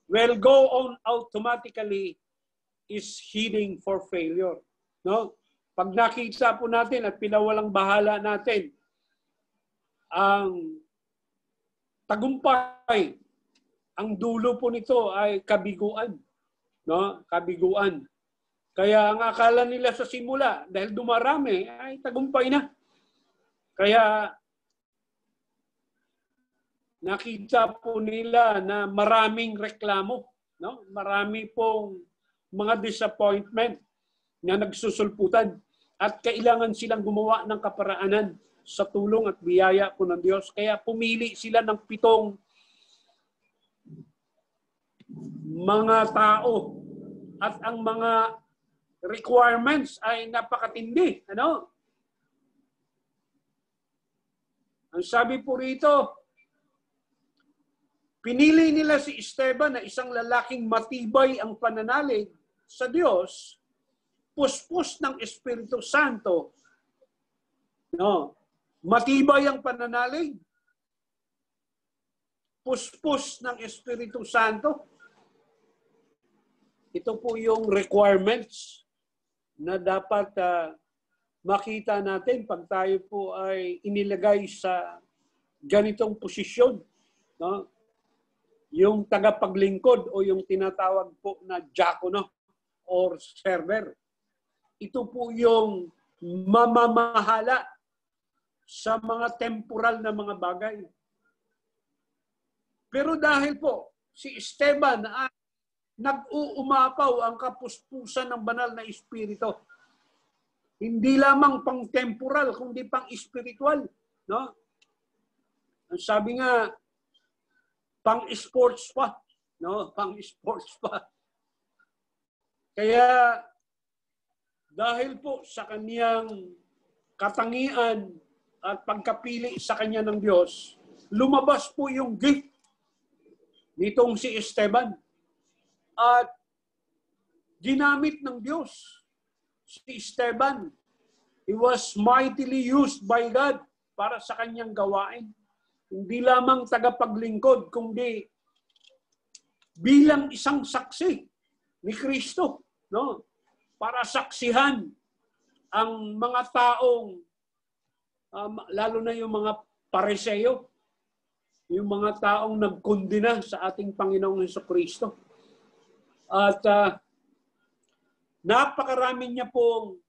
S3: will go on automatically is heading for failure. No? Pag nakita po natin at pinawalang bahala natin ang tagumpay, ang dulo po nito ay kabiguan. No? Kabiguan. Kaya ang akala nila sa simula, dahil dumarami, ay tagumpay na. Kaya nakita po nila na maraming reklamo, no? Marami pong mga disappointment na nagsusulputan at kailangan silang gumawa ng kaparaanan sa tulong at biyaya po ng Diyos. Kaya pumili sila ng 7 mga tao at ang mga requirements ay napakatindi. Ano? Ang sabi po rito, pinili nila si Esteban na isang lalaking matibay ang pananalig sa Diyos, puspos ng Espiritu Santo. No. Matibay ang pananalig, puspos ng Espiritu Santo. Ito po yung requirements na dapat makita natin pag tayo po ay inilagay sa ganitong posisyon. No? Yung tagapaglingkod o yung tinatawag po na diakono or server. Ito po yung mamamahala sa mga temporal na mga bagay. Pero dahil po si Esteban ay nag-uumapaw ang kapuspusan ng banal na espiritu. Hindi lamang pang temporal kundi pang espiritual, no? Ang sabi nga pang-sports pa, no? Pang-sports pa. Kaya dahil po sa kaniyang katangian at pagkapili sa kanya ng Diyos, lumabas po yung gift nitong si Esteban. At ginamit ng Diyos si Esteban. He was mightily used by God para sa kanyang gawain. Hindi lamang tagapaglingkod, kundi bilang isang saksi ni Kristo, no? Para saksihan ang mga taong, lalo na yung mga Pariseo, yung mga taong nagkundina sa ating Panginoong Jesucristo. At napakarami niya pong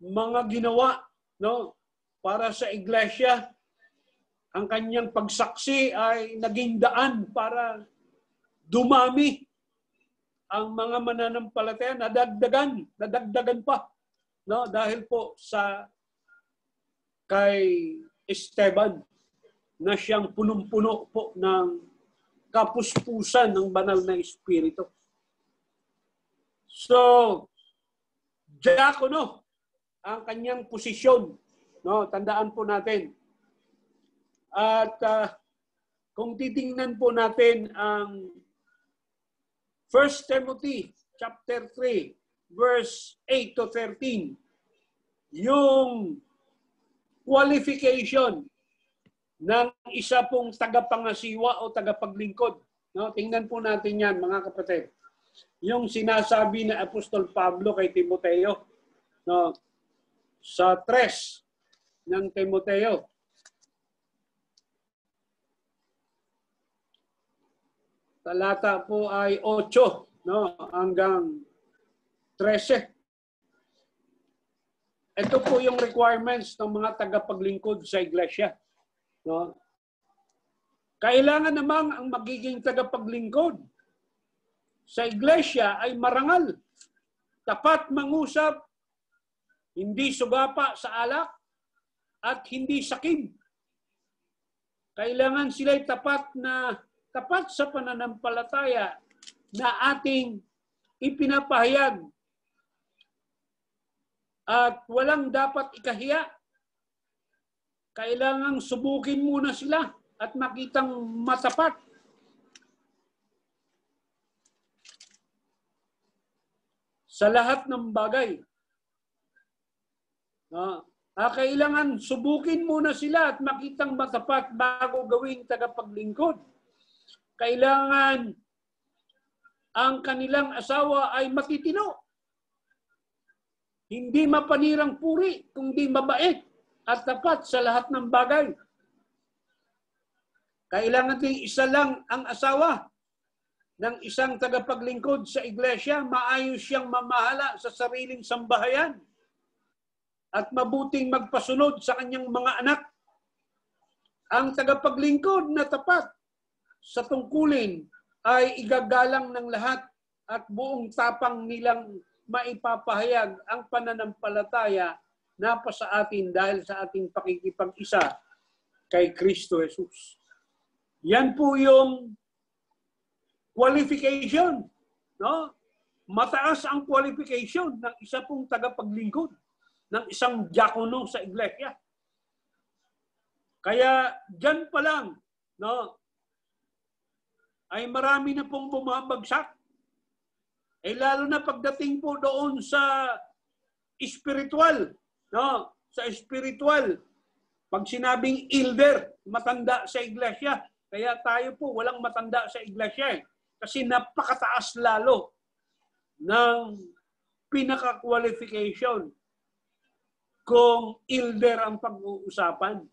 S3: mga ginawa, no? Para sa iglesia. Ang kanyang pagsaksi ay naging daan para dumami ang mga mananampalataya, nadagdagan pa, no? Dahil po sa kay Esteban na siyang punong-puno po ng kapuspusan ng banal na espiritu. So, diakono ang kanyang posisyon, no? Tandaan po natin. At kung titingnan po natin ang 1 Timothy chapter 3 verse 8 to 13, yung qualification ng isa pong tagapangasiwa o tagapaglingkod. No? Tingnan po natin yan, mga kapatid. Yung sinasabi na Apostol Pablo kay Timoteo, no? Sa 3 ng Timoteo. talata po ay 8, no, hanggang 13. Ito po yung requirements ng mga tagapaglingkod sa iglesia, no? Kailangan namang ang magiging tagapaglingkod sa iglesia ay marangal, tapat mangusap, hindi sugapa sa alak, at hindi sakim. Kailangan sila'y tapat sa pananampalataya na ating ipinapahayag at walang dapat ikahiya. Kailangang subukin muna sila at makitang matapat. Sa lahat ng bagay. Kailangan subukin muna sila at makitang matapat bago gawing tagapaglingkod. Kailangan ang kanilang asawa ay matitino. Hindi mapanirang puri, kundi mabait at tapat sa lahat ng bagay. Kailangan din isa lang ang asawa ng isang tagapaglingkod sa iglesia, maayos siyang mamahala sa sariling sambahayan at mabuting magpasunod sa kanyang mga anak. Ang tagapaglingkod na tapat sa tungkulin ay igagalang ng lahat at buong tapang nilang maipapahayag ang pananampalataya na pa sa atin dahil sa ating pakikipag-isa kay Kristo Jesus. Yan po yung qualification, no? Mataas ang qualification ng isa pong tagapaglingkod, ng isang diakono sa iglesia. Kaya diyan pa lang, no, ay marami na pong bumabagsak. Lalo na pagdating po doon sa spiritual, no? Sa spiritual, pag sinabing elder, matanda sa iglesia, kaya tayo po walang matanda sa iglesia kasi napakataas lalo ng pinaka-qualification kung elder ang pag-uusapan.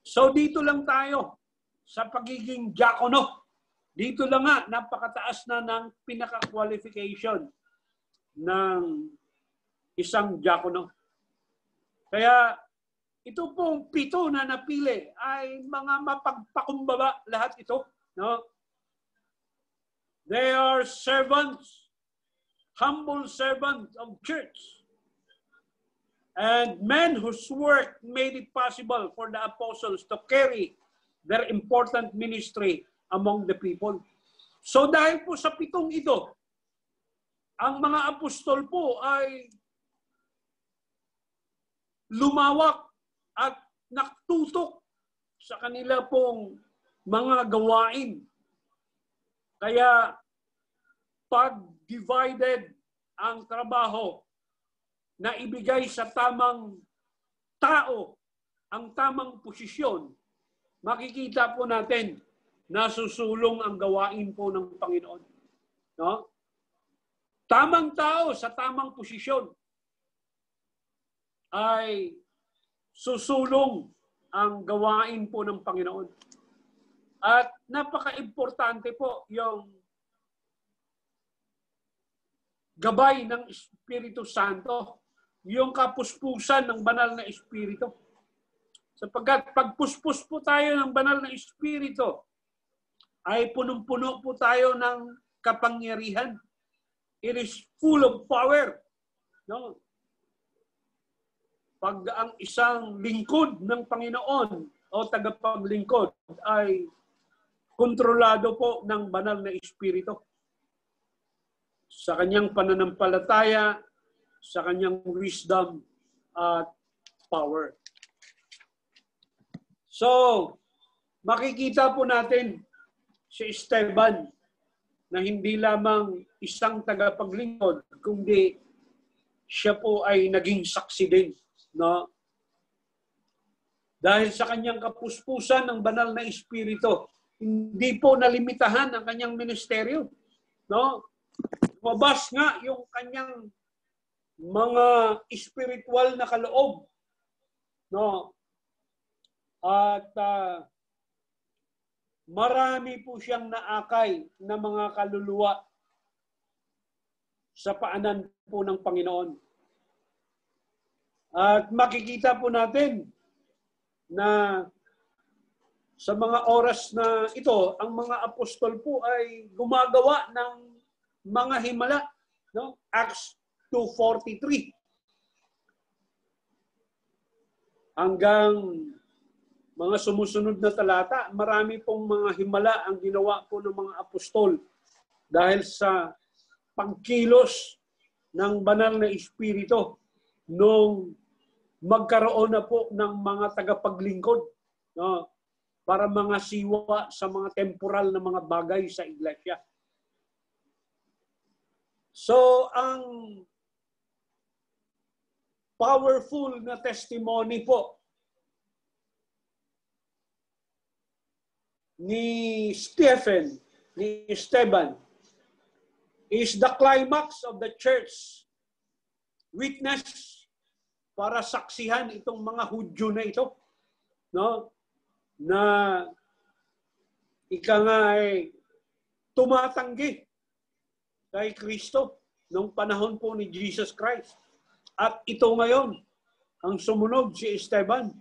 S3: So dito lang tayo sa pagiging diakono. Dito lang nga, napakataas na ng pinaka-qualification ng isang diakono. Kaya ito pong 7 na napili ay mga mapagpakumbaba lahat ito. No? They are servants, humble servants of church, and men whose work made it possible for the apostles to carry their important ministry among the people. So dahil po sa 7 ito, ang mga apostol po ay lumawak at naktutok sa kanila pong mga gawain. Kaya pag divided ang trabaho na ibigay sa tamang tao, ang tamang posisyon, makikita po natin nasusulong ang gawain po ng Panginoon. No? Tamang tao sa tamang posisyon ay susulong ang gawain po ng Panginoon. At napaka-importante po yung gabay ng Espiritu Santo, yung kapuspusan ng banal na Espiritu. Sapagkat pagpuspos po tayo ng banal na Espiritu, ay punong-puno po tayo ng kapangyarihan. It is full of power. No? Pag ang isang lingkod ng Panginoon o tagapaglingkod ay kontrolado po ng banal na Espiritu. Sa kanyang pananampalataya, sa kanyang wisdom at power. So, makikita po natin si Esteban na hindi lamang isang tagapaglingkod, kundi siya po ay naging saksi din. No? Dahil sa kanyang kapuspusan ng banal na Espiritu, hindi po nalimitahan ang kanyang ministeryo. No? Lumabas nga yung kanyang mga spiritual na kaloob. No? At marami po siyang naakay na mga kaluluwa sa paanan po ng Panginoon. At makikita po natin na sa mga oras na ito, ang mga apostol po ay gumagawa ng mga himala. No? Acts 2:43. Hanggang mga sumusunod na talata, marami pong mga himala ang ginawa po ng mga apostol dahil sa pagkilos ng banal na espiritu nung magkaroon na po ng mga tagapaglingkod, no, para mga siwa sa mga temporal na mga bagay sa iglesia. So, ang powerful na testimony po ni Esteban, is the climax of the church witness para saksihan itong mga Hudyo na ito, no? Na ika nga ay tumatanggi kay Kristo nung panahon po ni Jesus Christ. At ito ngayon, ang sumunod si Esteban,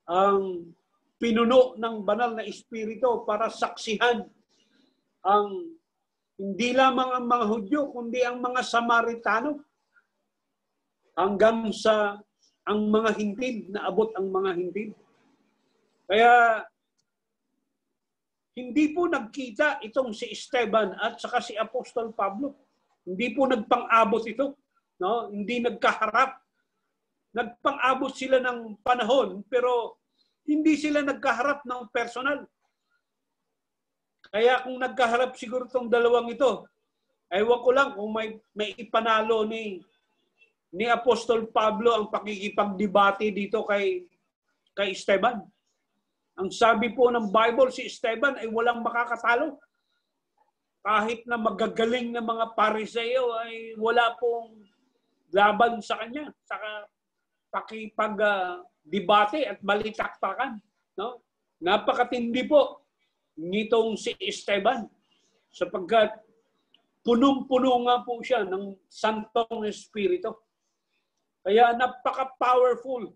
S3: ang pinuno ng banal na espiritu para saksihan ang hindi lamang ang mga Hudyo, kundi ang mga Samaritano, hanggang sa ang mga hintil, naabot ang mga hintil. Kaya hindi po nagkita itong si Esteban at saka si Apostol Pablo. Hindi po nagpang-abot ito. No? Hindi nagkaharap. Nagpang-abot sila ng panahon pero hindi sila nagkaharap ng personal. Kaya kung nagkaharap siguro itong dalawang ito, ewan ko lang kung may ipanalo ni Apostol Pablo ang pakikipagdebate dito kay Esteban. Ang sabi po ng Bible, si Esteban ay walang makakatalo. Kahit na magagaling na mga Pariseo ay wala pong laban sa kanya. Saka pakipag-debate at balitaktakan. No? Napakatindi po nitong si Esteban sapagkat punong-puno nga po siya ng Santong Espiritu. Kaya napaka-powerful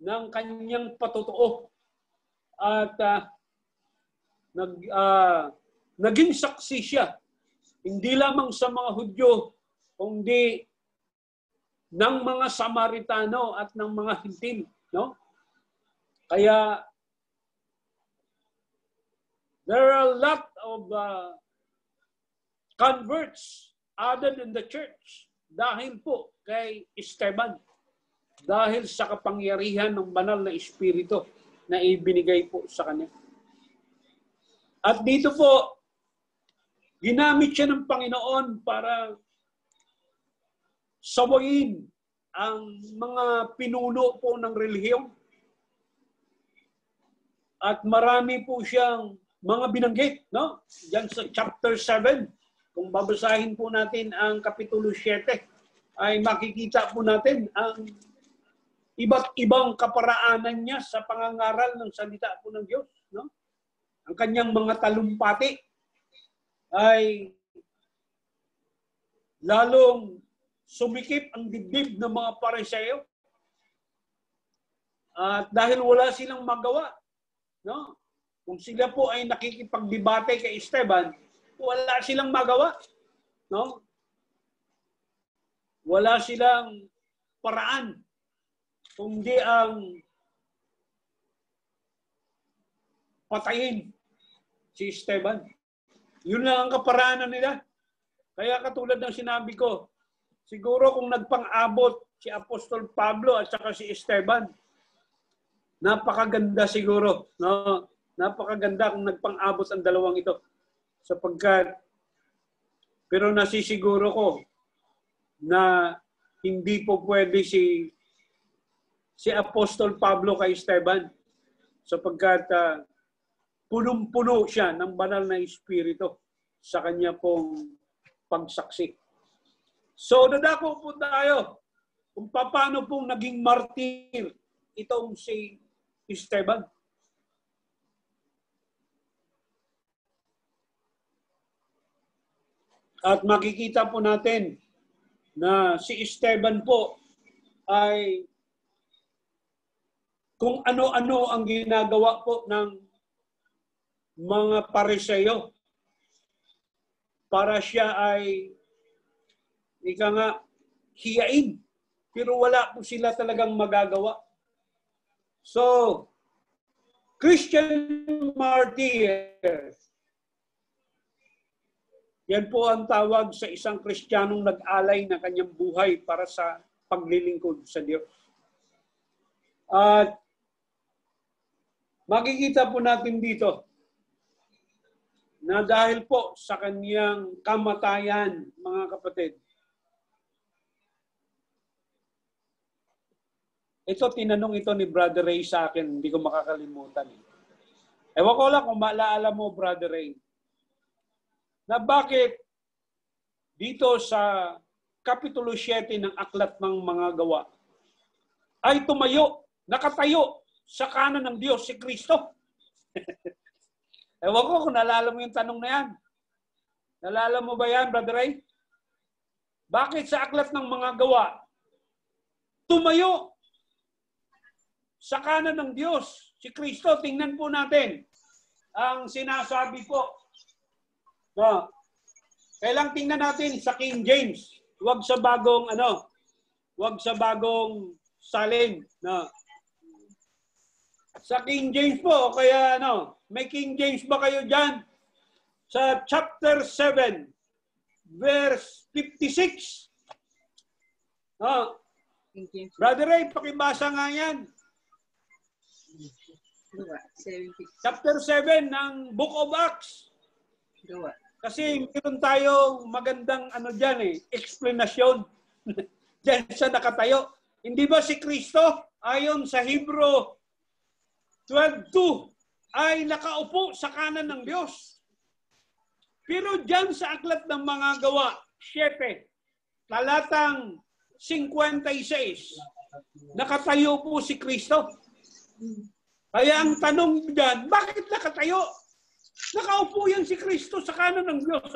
S3: ng kanyang patutuo. At naging saksi siya, hindi lamang sa mga Hudyo, kundi ng mga Samaritano at ng mga hintil. No? Kaya there are a lot of converts added in the church dahil po kay Esteban, dahil sa kapangyarihan ng banal na espiritu na ibinigay po sa kanya. At dito po, ginamit siya ng Panginoon para sawayin ang mga pinuno po ng relihiyon. At marami po siyang mga binanggit, no? Diyan sa chapter 7, kung babasahin po natin ang kapitulo 7, ay makikita po natin ang iba't ibang kaparaanan niya sa pangangaral ng salita po ng Diyos. No? Ang kanyang mga talumpati ay lalong sumikip ang dibdib ng mga Pariseo. At dahil wala silang magawa, no? Kung sila po ay nakikipagdebate kay Esteban, wala silang magawa. No? Wala silang paraan kundi ang patayin si Esteban. Yun lang ang kaparaanan nila. Kaya katulad ng sinabi ko, siguro kung nagpang-abot si Apostol Pablo at saka si Esteban, napakaganda siguro. No? Napakaganda kung nagpang-abot ang dalawang ito. Sapagkat, pero nasisiguro ko na hindi po pwede si Apostol Pablo kay Esteban sapagkat punong-puno siya ng banal na espiritu sa kanya pong pagsaksi. So, dadako po tayo kung paano pong naging martir itong si Esteban. At makikita po natin na si Esteban po ay kung ano-ano ang ginagawa po ng mga Pariseyo para siya ay ika nga hiyain. Pero wala po sila talagang magagawa. So, Christian martyr. Yan po ang tawag sa isang Kristiyanong nag-alay na kanyang buhay para sa paglilingkod sa Diyos. At makikita po natin dito na dahil po sa kanyang kamatayan, mga kapatid, ito, tinanong ito ni Brother Ray sa akin, hindi ko makakalimutan. Ewan ko lang kung maalala mo, Brother Ray, na bakit dito sa Kapitulo 7 ng Aklat ng Mga Gawa ay nakatayo sa kanan ng Diyos si Kristo. Ewan ko kung naalala mo yung tanong na yan. Naalala mo ba yan, Brother Ray? Bakit sa Aklat ng Mga Gawa tumayo sa kanan ng Diyos si Kristo? Tingnan po natin ang sinasabi po. No. Kailang tingnan natin sa King James. Huwag sa bagong salin. No. Sa King James po, kaya may King James ba kayo dyan? Sa chapter 7, verse 56. No. Brother Ray, pakibasa nga yan. Chapter 7 ng Book of Acts. Kasi meron tayong magandang explanation. Diyan siya nakatayo. Hindi ba si Kristo, ayon sa Hebrew 12:2, ay nakaupo sa kanan ng Diyos? Pero diyan sa Aklat ng Mga Gawa, 7, talatang 56, nakatayo po si Kristo. Kaya ang tanong diyan, bakit nakatayo? Nakaupo yan si Kristo sa kanan ng Diyos.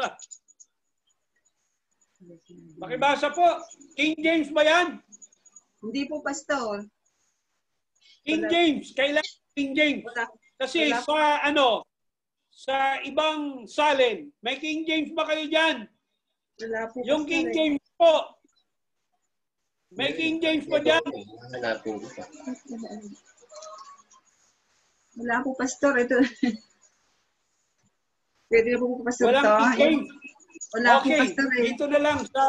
S3: Makibasa po. King James ba yan?
S5: Hindi po, Pastor.
S3: King James. Kailangan King James. Kasi sa ibang salin, may King James ba kayo dyan?
S5: Wala po,
S3: yung
S5: Pastor,
S3: King James po. May King James pa dyan?
S5: Wala po, Pastor. Ito. Pwede po, Pastor.
S3: Walang King James.
S5: Wala
S3: okay,
S5: po, Pastor.
S3: Dito na lang sa...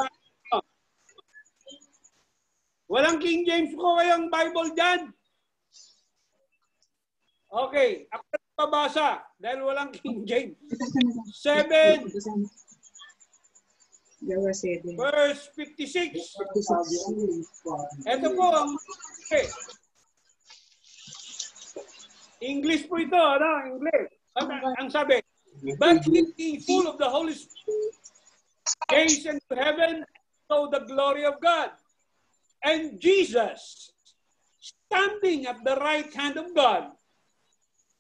S3: Walang King James ko kayang Bible dyan. Okay, ako pabasa dahil walang King James. 7 verse 56. Ito po ang English po ito, English. Ang sabi, but he being full of the Holy Spirit, gazed into heaven, saw the glory of God, and Jesus standing at the right hand of God,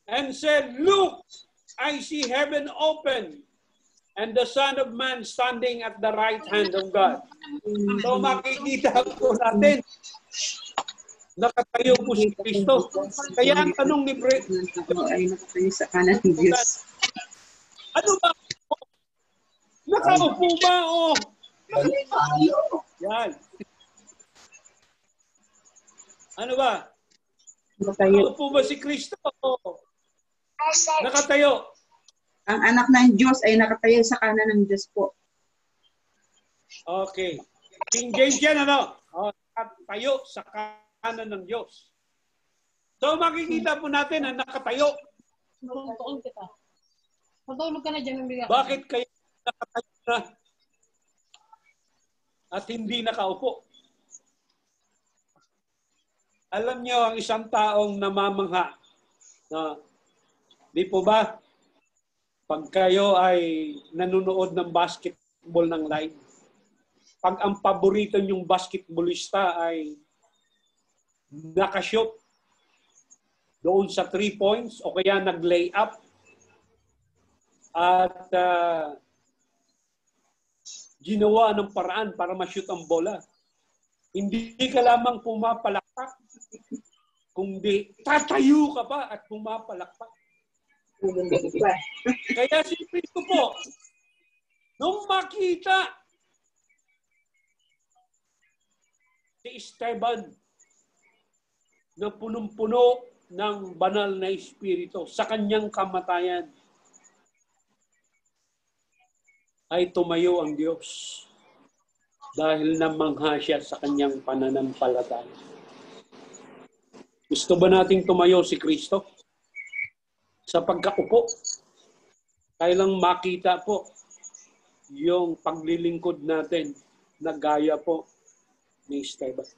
S3: and said, look, I see heaven open, and the Son of Man standing at the right hand of God. So makikita po natin, nakatayo po si Kristo. Kaya ang tanong ni Brett,
S5: ay nakatayo sa kanan ng Diyos.
S3: Ano ba? Nakaupo ba o? Yan. Ano ba? Nakaupo ba si Kristo o nakatayo?
S5: Ang anak ng Diyos ay nakatayo sa kanan ng Diyos po.
S3: Okay. King James yan, nakatayo sa kanan ng Diyos. So makikita po natin na nakatayo.
S8: Tulong kita. Matulog ka na dyan.
S3: Bakit kayo nakatayo na at hindi nakaupo? Alam niyo, ang isang taong namamangha, di po ba? Pag kayo ay nanonood ng basketball ng live, pag ang paborito niyong basketballista ay nakashoot doon sa 3 points o kaya nag-lay up at ginawa ng paraan para ma-shoot ang bola. Hindi ka lamang pumapalakpak, kundi tatayo ka pa at pumapalakpak. Kaya sipin ko po, nung makita si Esteban na punong-puno ng banal na espiritu sa kanyang kamatayan, ay tumayo ang Diyos dahil namangha siya sa kanyang pananampalataya. Gusto ba nating tumayo si Kristo? Sa pagkaupo, kailang makita po yung paglilingkod natin na gaya po ni Esteban.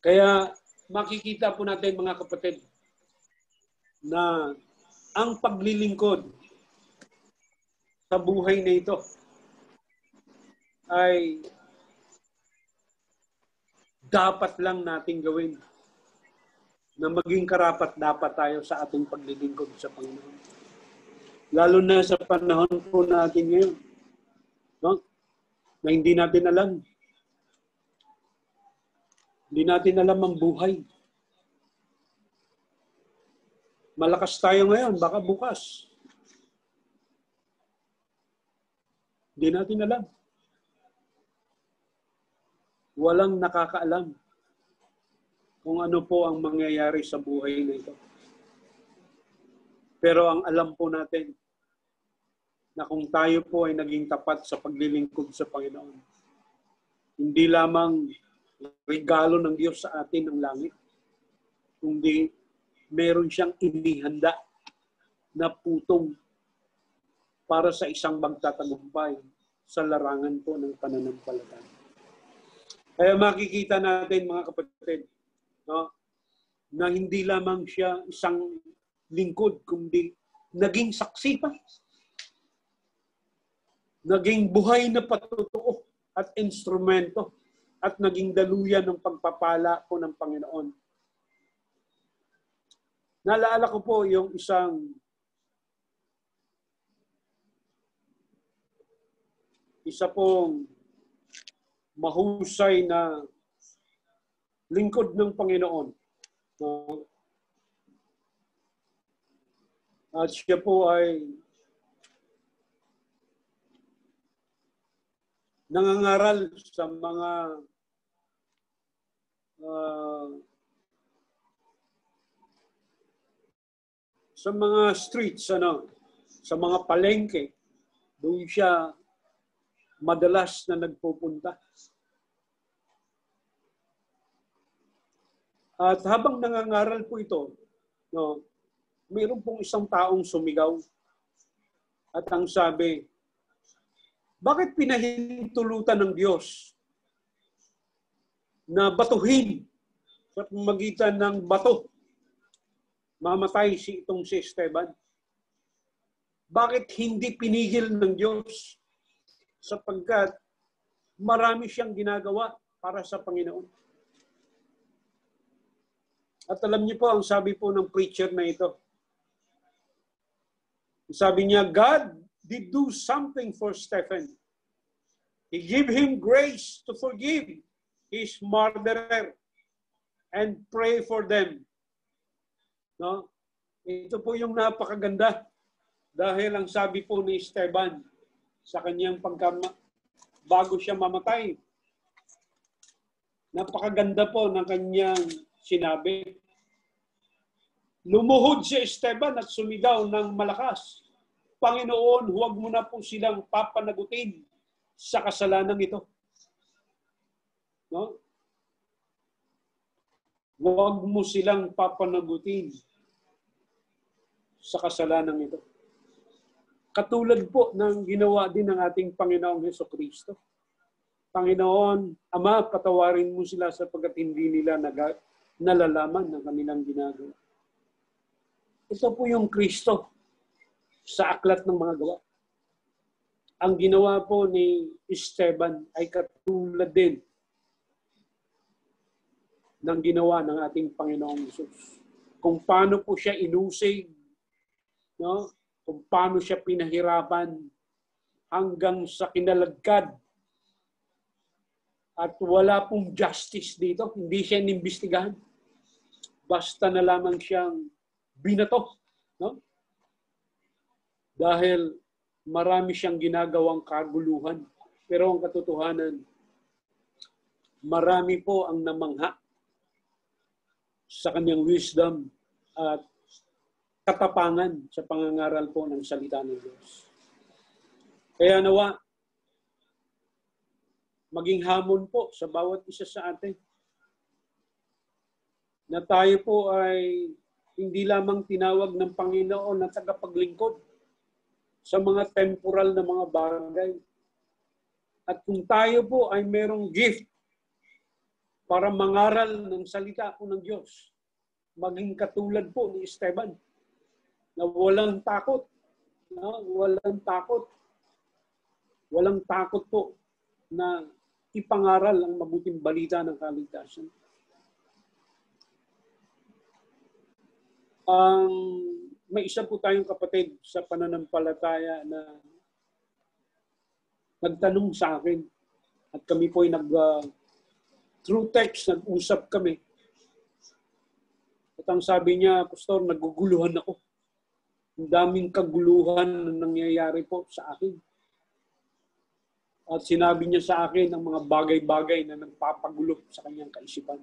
S3: Kaya makikita po natin mga kapatid na ang paglilingkod sa buhay na ito ay dapat lang nating gawin, na maging karapat-dapat tayo sa ating paglilingkod sa Panginoon. Lalo na sa panahon po natin ngayon, no? Na hindi natin alam. Hindi natin alam ang buhay. Malakas tayo ngayon, baka bukas. Hindi natin alam. Walang nakakaalam kung ano po ang mangyayari sa buhay na ito. Pero ang alam po natin na kung tayo po ay naging tapat sa paglilingkod sa Panginoon, hindi lamang regalo ng Diyos sa atin ang langit, kundi meron siyang inihanda na putong para sa isang magtatagumpay sa larangan po ng pananampalataya. Kaya makikita natin mga kapatid, no, na hindi lamang siya isang lingkod, kundi naging saksi pa. Naging buhay na patutuo at instrumento at naging daluyan ng pagpapala po ng Panginoon. Naalala ko po yung isang isa pong mahusay na lingkod ng Panginoon. At siya po ay nangangaral sa mga streets, sa mga palengke. Doon siya madalas na nagpupunta. At habang nangangaral po ito, no, mayroon pong isang taong sumigaw. At ang sabi, bakit pinahintulutan ng Diyos na batuhin sa pamamagitan ng bato mamatay itong si Esteban? Bakit hindi pinigil ng Diyos? Sapagkat marami siyang ginagawa para sa Panginoon. At alam niyo po, ang sabi po ng preacher na ito, sabi niya, God did do something for Stephen. He gave him grace to forgive his murderer and pray for them. No? Ito po yung napakaganda dahil ang sabi po ni Esteban sa kanyang bago siya mamatay, napakaganda po ng kanyang sinabi. Lumuhod si Esteban at sumigaw ng malakas, Panginoon, huwag mo na po silang papanagutin sa kasalanan ito. No? Huwag mo silang papanagutin sa kasalanan ito. Katulad po ng ginawa din ng ating Panginoong Hesukristo. Panginoon, Ama, patawarin mo sila sapagkat hindi nila nalalaman ng kanilang ginagawa. Ito po yung Kristo sa aklat ng mga gawa. Ang ginawa po ni Esteban ay katulad din ng ginawa ng ating Panginoong Hesus. Kung paano po siya inusig, no? Kung paano siya pinahirapan hanggang sa kinalagkad. At wala pong justice dito. Hindi siya inimbestigahan. Basta na lamang siyang binato. No? Dahil marami siyang ginagawang kaguluhan. Pero ang katotohanan, marami po ang namangha sa kanyang wisdom at katapangan sa pangangaral po ng salita ng Diyos. Kaya nawa, maging hamon po sa bawat isa sa atin na tayo po ay hindi lamang tinawag ng Panginoon na tagapaglingkod sa mga temporal na mga bagay. At kung tayo po ay merong gift para mangaral ng salita po ng Diyos, maging katulad po ni Esteban, na walang takot, walang takot po na ipangaral ang mabuting balita ng kaligtasan. May isa po tayong kapatid sa pananampalataya na nagtanong sa akin at kami po ay through text, nag-usap kami. At ang sabi niya, Pastor, naguguluhan ako. Ang daming kaguluhan na nangyayari po sa akin. At sinabi niya sa akin ang mga bagay-bagay na nagpapagulo sa kanyang kaisipan.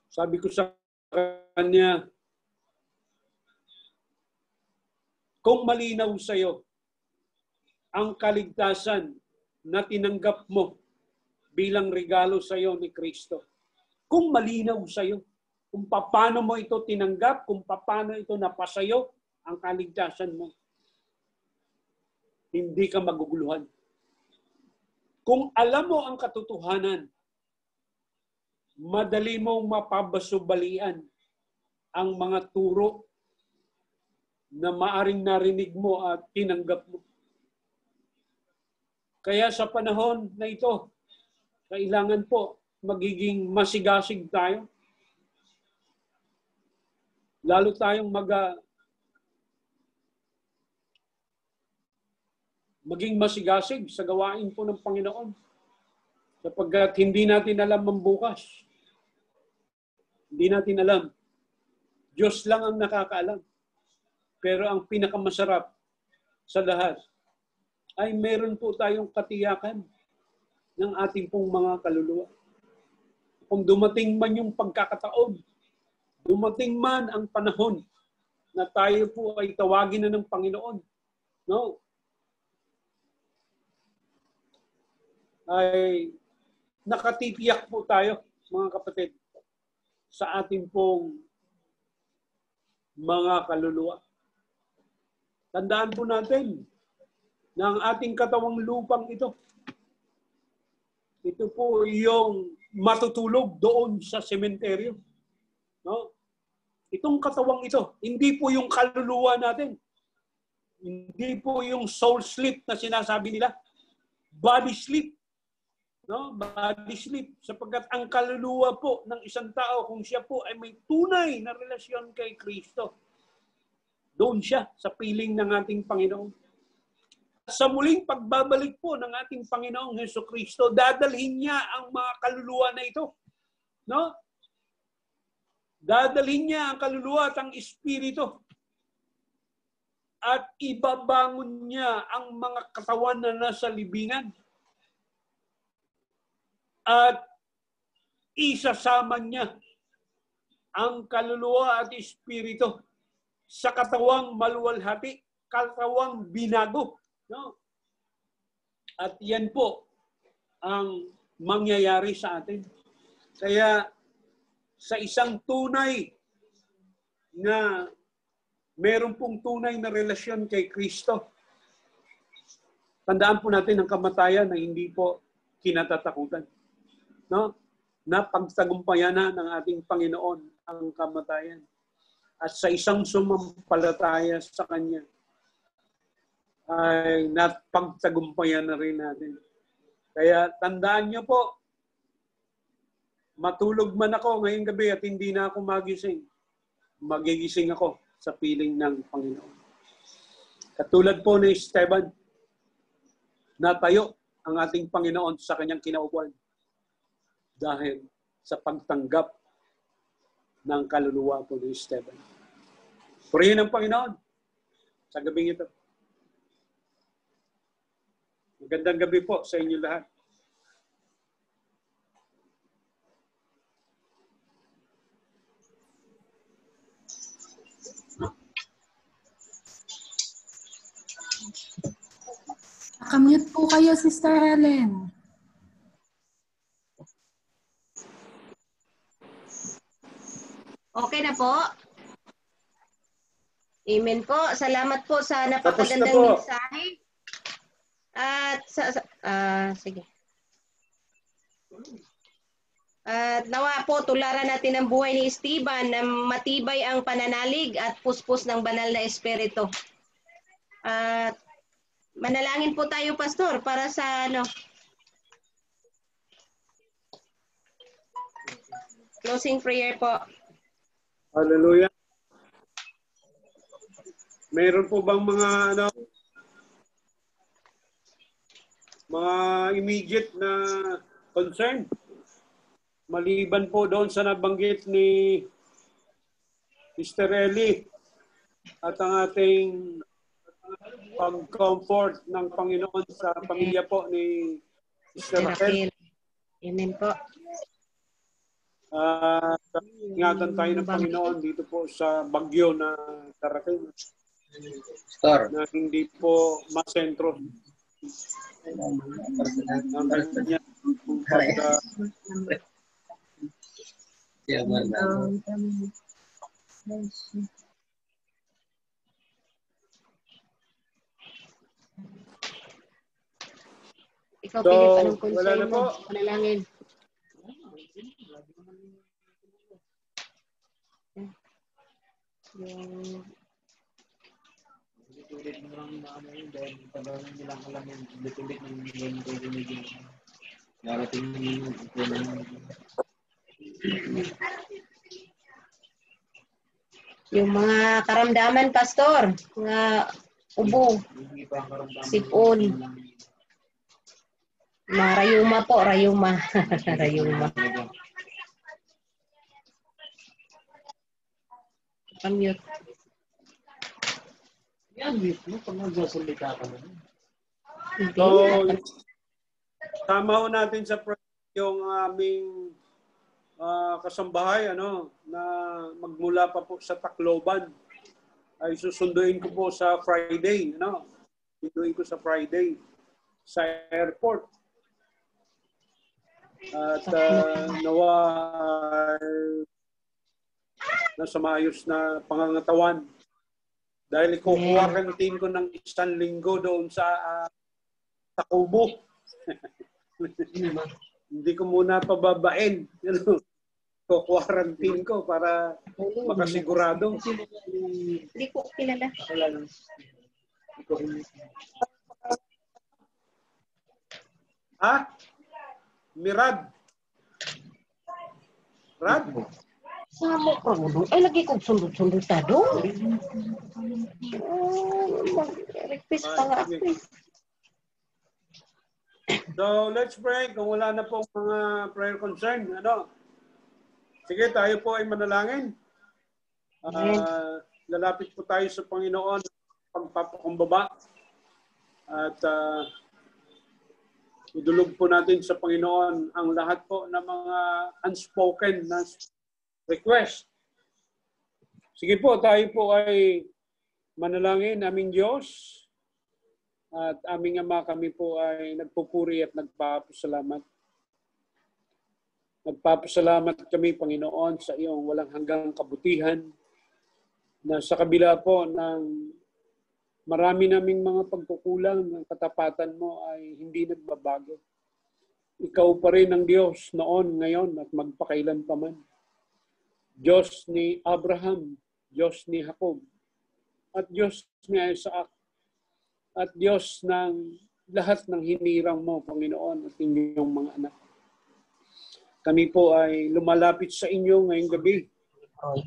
S3: Sabi ko sa kanya, kung malinaw sa iyo ang kaligtasan na tinanggap mo bilang regalo sa iyo ni Kristo, kung malinaw sa iyo kung paano mo ito tinanggap, kung paano ito napasayo ang kaligtasan mo, hindi ka maguguluhan. Kung alam mo ang katotohanan, madali mong mapabasubalian ang mga turo na maaring narinig mo at tinanggap mo. Kaya sa panahon na ito, kailangan po magiging masigasig tayo. Lalo tayong maging masigasig sa gawain po ng Panginoon. Sapagkat hindi natin alam ang bukas. Hindi natin alam. Diyos lang ang nakakaalam. Pero ang pinakamasarap sa lahat ay meron po tayong katiyakan ng ating pong mga kaluluwa. Kung dumating man yung pagkakataon, dumating man ang panahon na tayo po ay tawagin na ng Panginoon, no? Ay nakatitiyak po tayo, mga kapatid, sa ating pong mga kaluluwa. Tandaan po natin na ang ating katawang lupang ito po yung matutulog doon sa sementeryo. No? Itong katawang ito, hindi po yung kaluluwa natin. Hindi po yung soul sleep na sinasabi nila. Body sleep. No? Body sleep. Sapagkat ang kaluluwa po ng isang tao, kung siya po ay may tunay na relasyon kay Kristo, doon siya sa piling ng ating Panginoon. Sa muling pagbabalik po ng ating Panginoong Jesucristo, dadalhin niya ang mga kaluluwa na ito. No? Dadalhin niya ang kaluluwa at ang espiritu. At ibabangon niya ang mga katawan na nasa libingan. At isasama niya ang kaluluwa at espiritu sa katawang maluwalhati, katawang binago. No? At yan po ang mangyayari sa atin. Kaya sa isang tunay na meron pong tunay na relasyon kay Kristo, tandaan po natin ang kamatayan na hindi po kinatatakutan. No? Na pagtagumpayanan ng ating Panginoon ang kamatayan. At sa isang sumampalataya sa Kanya, ay napagtagumpayan na rin natin. Kaya tandaan niyo po, matulog man ako ngayong gabi at hindi na ako magising, magigising ako sa piling ng Panginoon. Katulad po ni Esteban, natayo ang ating Panginoon sa kanyang kinaupuan dahil sa pagtanggap ng kaluluwa po ni Esteban. Purihin ang Panginoon sa gabing ito. Magandang gabi po sa inyo lahat.
S9: Nakamute po kayo, Sister Helen.
S1: Okay na po. Amen po. Salamat po sa napakagandang mensahe. At sige. At nawa po tularan natin ang buhay ni Esteban na matibay ang pananalig at puspos ng banal na espiritu. At manalangin po tayo, Pastor, para sa closing prayer po.
S3: Hallelujah. Meron po bang mga mga immediate na concern? Maliban po doon sa nabanggit ni Mr. Eli at ang ating pag-comfort ng Panginoon sa pamilya po ni Mr. Raquel.
S1: Amen po.
S3: Ingatan tayo ng Panginoon dito po sa bagyo na darating. Na hindi po masentro. Ang kanya
S1: Ikaw, Philip, anong
S3: wala
S1: concern
S3: na po.
S1: mo? Panalangin. Yung mga karamdaman, Pastor, mga ubo, sipon, mga rayuma po, rayuma. Rayuma. Unmute.
S10: Yan, mute mo pag nagsasalita ka naman.
S3: So, tama ho natin sa yung aming kasambahay na magmula pa po sa Tacloban ay susunduin ko po sa Friday, susunduin ko sa Friday sa airport. At nawa nasa maayos na pangangatawan dahil ikukuwarantin ko ng 1 linggo doon sa Tacubo. Hindi ko muna pababain. Kukuwarantin ko para makasigurado.
S1: Hindi ko kilala.
S3: Ha? Mirad. Rad?
S1: Samo ka mo. Ay, lagi kong sundot-sundot na doon. Request pa nga ako.
S3: So, let's pray. Kung wala na pong mga prayer concern, sige, tayo po ay manalangin. Lalapit po tayo sa Panginoon pagpapakumbaba. At idulog po natin sa Panginoon ang lahat po ng mga unspoken na request. Sige po, tayo po ay manalangin, aming Diyos. At aming Ama, kami po ay nagpupuri at nagpapasalamat. Nagpapasalamat kami, Panginoon, sa iyong walang hanggang kabutihan na sa kabila po ng marami naming mga pagkukulang ng katapatan mo ay hindi nagbabago. Ikaw pa rin ang Diyos noon, ngayon at magpakailan pa man. Diyos ni Abraham, Diyos ni Jacob, at Diyos ni Isaac, at Diyos ng lahat ng hinirang mo, Panginoon, at inyong mga anak. Kami po ay lumalapit sa inyo ngayong gabi,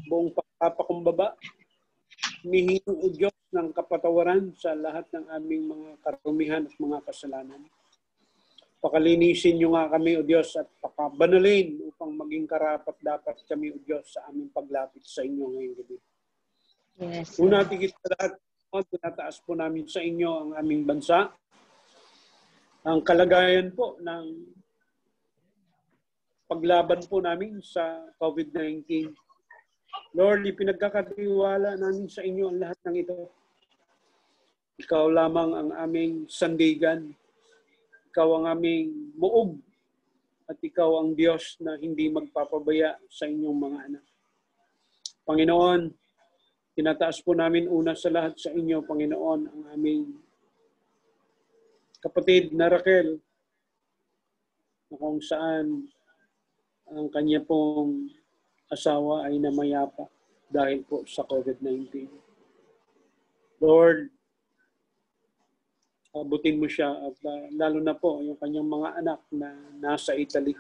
S3: buong pagpapakumbaba. Humihingi o Diyos ng kapatawaran sa lahat ng aming mga karumihan at mga kasalanan. Pakalinisin niyo nga kami, O Diyos, at pakabanalin upang maging karapat-dapat kami, O Diyos, sa aming paglapit sa inyo ngayong gabi.
S1: Yes.
S3: Una, tigit sa lahat, tinataas po namin sa inyo ang aming bansa. Ang kalagayan po ng paglaban po namin sa COVID-19. Lord, ipinagkakatiwala namin sa inyo ang lahat ng ito. Ikaw lamang ang aming sandigan. Ikaw ang aming muog. At ikaw ang Diyos na hindi magpapabaya sa inyong mga anak. Panginoon, tinataas po namin una sa lahat sa inyo, Panginoon, ang aming kapatid na Raquel, na kung saan ang kanya pong asawa ay namayapa dahil po sa COVID-19. Lord, abutin mo siya at lalo na po yung kanyang mga anak na nasa Italy.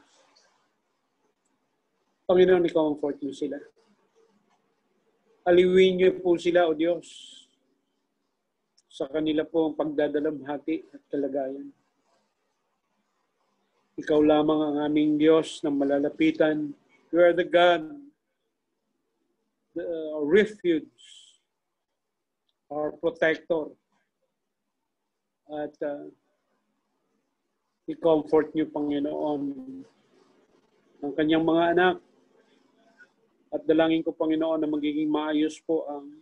S3: Panginoon, i-comfort mo sila. Aliwin niyo po sila, O Diyos, sa kanila po ang pagdadalamhati at kalagayan. Ikaw lamang ang aming Diyos na malalapitan. You are the God, the refuge, our protector. At i-comfort niyo, Panginoon, ang kanyang mga anak. At dalangin ko, Panginoon, na magiging maayos po ang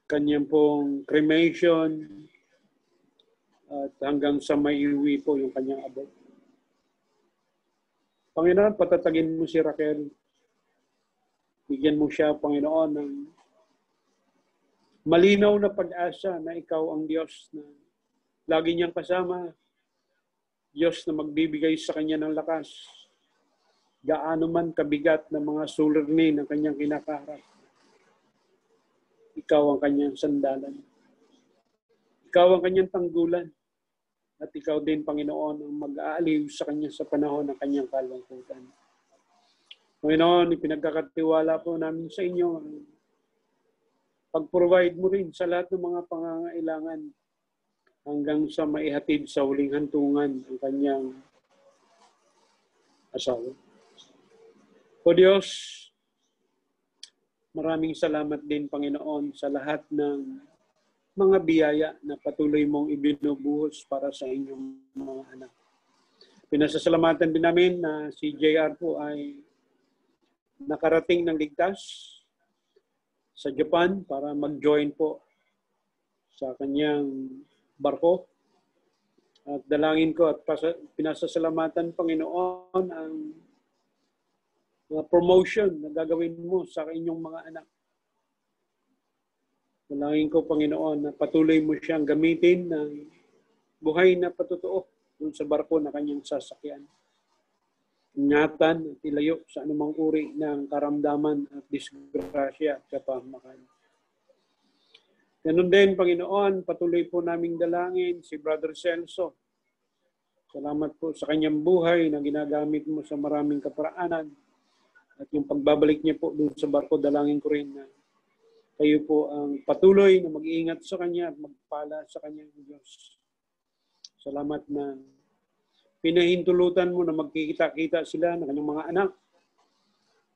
S3: kanyang pong cremation at hanggang sa maiuwi po yung kanyang abot. Panginoon, patatagin mo si Raquel. Bigyan mo siya, Panginoon, ng malinaw na pag-asa na ikaw ang Diyos na lagi niyang kasama. Diyos na magbibigay sa kanya ng lakas. Gaano man kabigat ng mga suliranin ng kanyang kinakaharap. Ikaw ang kanyang sandalan. Ikaw ang kanyang tanggulan. At ikaw din, Panginoon, ang mag-aaliw sa kanya sa panahon ng kanyang kalungkutan. Panginoon, ipinagkakatiwala po namin sa inyo ang pag-provide mo rin sa lahat ng mga pangangailangan hanggang sa maihatid sa huling hantungan ang kanyang asawa. O Diyos, maraming salamat din, Panginoon, sa lahat ng mga biyaya na patuloy mong ibinubuhos para sa inyong mga anak. Pinasasalamatan din namin na si JR po ay nakarating ng ligtas sa Japan para mag-join po sa kanyang barko. At dalangin ko at pinasasalamatan, Panginoon, ang promotion na gagawin mo sa inyong mga anak. Dalangin ko, Panginoon, na patuloy mo siyang gamitin ng buhay na patutuo dun sa barko na kanyang sasakyan. Ingatan at ilayo sa anumang uri ng karamdaman at disgrasya at kapahamakan. Ganun din, Panginoon, patuloy po naming dalangin si Brother Celso. Salamat po sa kanyang buhay na ginagamit mo sa maraming kaparaanan. At yung pagbabalik niya po doon sa barko, dalangin ko rin na kayo po ang patuloy na mag-iingat sa kanya at magpala sa kanyang Diyos. Salamat na pinahintulutan mo na magkikita-kita sila ng kanyang mga anak,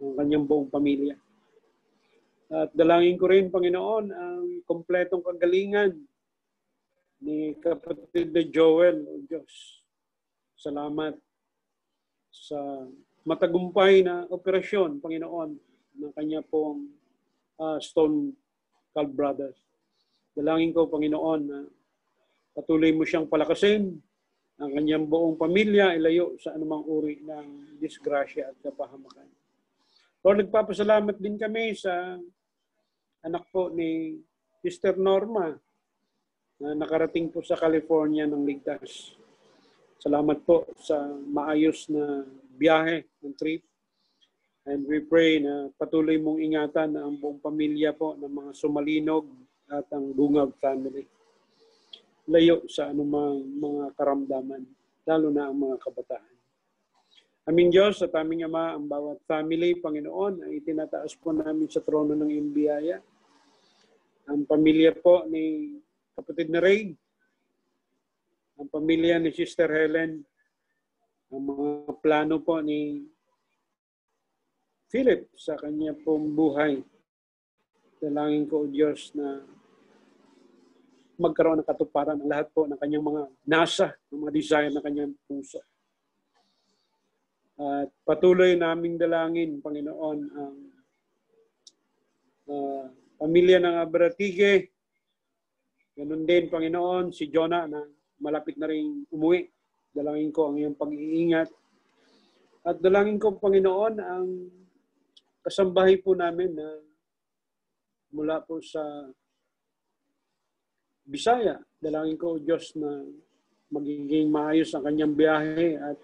S3: ng kanyang buong pamilya. At dalangin ko rin, Panginoon, ang kompletong kagalingan ni kapatid na Joel, O Diyos. Salamat sa matagumpay na operasyon, Panginoon, ng kanya pong Stone Calv Brothers. Dalangin ko, Panginoon, na patuloy mo siyang palakasin, ang kanyang buong pamilya, ilayo sa anumang uri ng disgrasya at kapahamakan. Lord, nagpapasalamat din kami sa anak po ni Sister Norma na nakarating po sa California ng ligtas. Salamat po sa maayos na biyahe ng trip. And we pray na patuloy mong ingatan ang buong pamilya po ng mga Sumalinog at ang Bungag family. Layo sa anumang mga karamdaman, lalo na ang mga kabataan. Aming Diyos at aming Ama, ang bawat family, Panginoon, ay tinataas po namin sa trono ng iyong biyaya. Ang pamilya po ni kapatid na Ray, ang pamilya ni Sister Helen, ang mga plano po ni Philip sa kanya pong buhay. Dalangin ko, O Diyos, na magkaroon ng katuparan ang lahat po ng kanyang mga nasa, ng mga desire ng kanyang puso. At patuloy naming dalangin, Panginoon, ang pamilya ng Abratige. Ganun din, Panginoon, si Jonah na malapit na rin umuwi. Dalangin ko ang iyong pag-iingat. At dalangin ko, Panginoon, ang kasambahay po namin na mula po sa Bisaya. Dalangin ko, Diyos, na magiging maayos ang kanyang biyahe at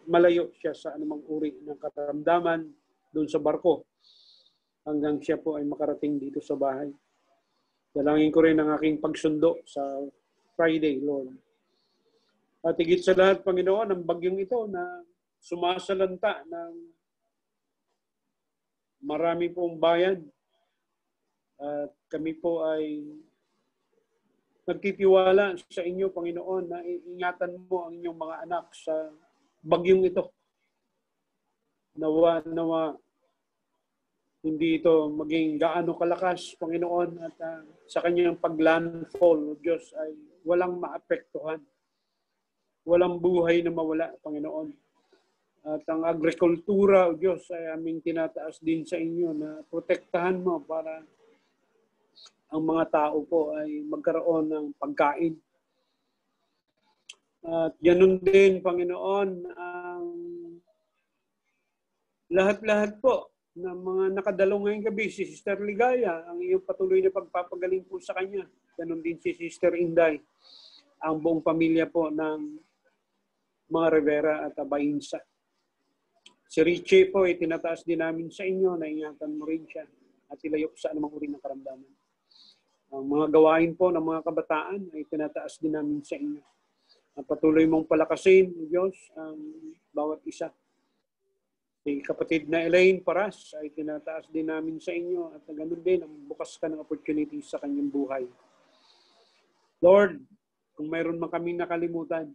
S3: malayo siya sa anumang uri ng karamdaman doon sa barko hanggang siya po ay makarating dito sa bahay. Dalangin ko rin ang aking pagsundo sa Friday, Lord. At higit sa lahat, Panginoon, ang bagyong ito na sumasalanta ng marami pong bayan. At kami po ay nagtitiwala sa inyo, Panginoon, na iingatan mo ang inyong mga anak sa bagyong ito. Nawa, hindi ito maging gaano kalakas, Panginoon, at sa kanyang paglandfall, Diyos, ay walang maapektuhan. Walang buhay na mawala, Panginoon. At ang agrikultura, Diyos, ay aming tinataas din sa inyo na protektahan mo para ang mga tao po ay magkaroon ng pagkain. At ganun din, Panginoon, ang lahat-lahat po ng mga nakadalo ngayong gabi, si Sister Ligaya, ang iyong patuloy na pagpapagaling po sa kanya. Ganun din si Sister Inday, ang buong pamilya po ng mga Rivera at Abainsa. Si Richie po ay tinataas din namin sa inyo na ingatan mo rin siya at ilayo sa anumang uri ng karamdaman. Ang mga gawain po ng mga kabataan ay tinataas din namin sa inyo. At patuloy mong palakasin, Diyos, ang bawat isa. Si kapatid na Elaine Paras ay tinataas din namin sa inyo at ganoon din ang bukas ka ng opportunity sa kanyang buhay. Lord, kung mayroon man kaming nakalimutan,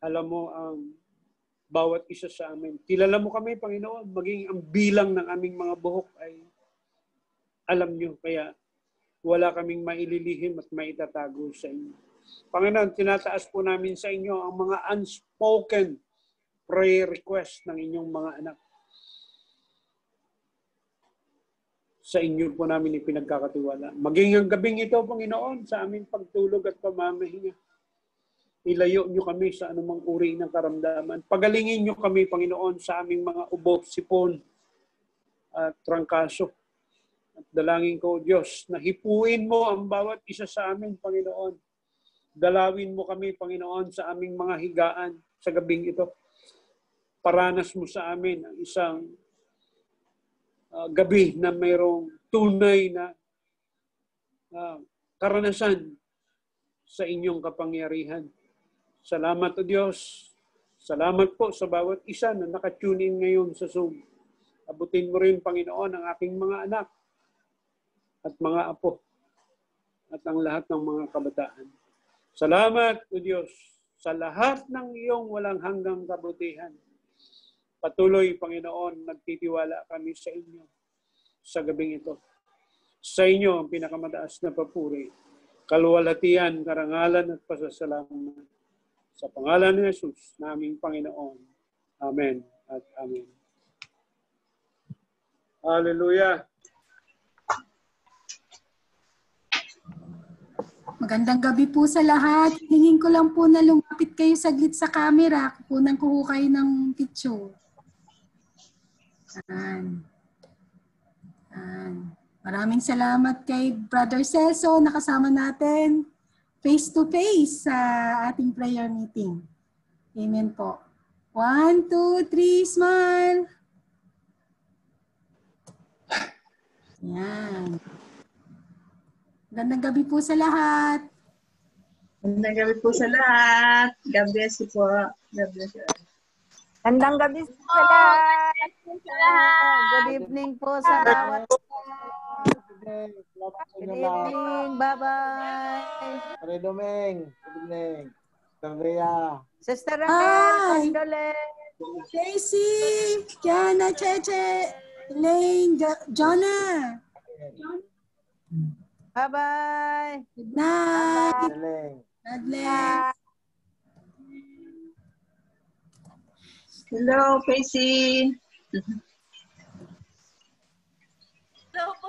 S3: alam mo ang bawat isa sa amin. Kilala mo kami, Panginoon, maging ang bilang ng aming mga buhok ay alam nyo, kaya wala kaming maililihim at maitatago sa inyo. Panginoon, tinataas po namin sa inyo ang mga unspoken prayer request ng inyong mga anak. Sa inyo po namin ipinagkakatiwala. Maging ang gabing ito, Panginoon, sa aming pagtulog at pamamahinga. Ilayo nyo kami sa anumang uri ng karamdaman. Pagalingin nyo kami, Panginoon, sa aming mga ubo, sipon at trangkaso. At dalangin ko, Diyos, na hipuin mo ang bawat isa sa amin, Panginoon. Dalawin mo kami, Panginoon, sa aming mga higaan sa gabing ito. Paranas mo sa amin ang isang gabi na mayroong tunay na karanasan sa inyong kapangyarihan. Salamat, O Diyos. Salamat po sa bawat isa na nakatune in ngayon sa Zoom. Abutin mo rin, Panginoon, ang aking mga anak at mga apo at ang lahat ng mga kabataan. Salamat, O Diyos, sa lahat ng iyong walang hanggang kabutihan. Patuloy, Panginoon, nagtitiwala kami sa inyo sa gabing ito. Sa inyo ang pinakamataas na papuri, kaluwalhatian, karangalan at pasasalamat. Sa pangalan ni Jesus, naming Panginoon. Amen at Amen. Hallelujah.
S9: Magandang gabi po sa lahat. Hingin ko lang po na lumapit kayo saglit sa camera. Kukunan ko kayo ng picture. Maraming salamat kay Brother Celso na kasama natin face-to-face sa ating prayer meeting. Amen po. 1, 2, 3, smile! Yan. Magandang gabi po sa lahat.
S5: Magandang gabi po sa lahat. God bless you po. God bless you.
S7: Handang gabi sa lahat.
S6: Good evening po sa bawat. Good evening. Bye-bye.
S10: Pare Domeng. Good evening. Andrea.
S6: Sister
S9: Hi.
S6: Raquel, condolence.
S9: Tracy, Jana, Cheche, Elaine, Jonah.
S6: Bye-bye.
S9: Good night.
S10: Galing.
S9: God bless.
S5: Hello, Tracy.
S7: Hello po,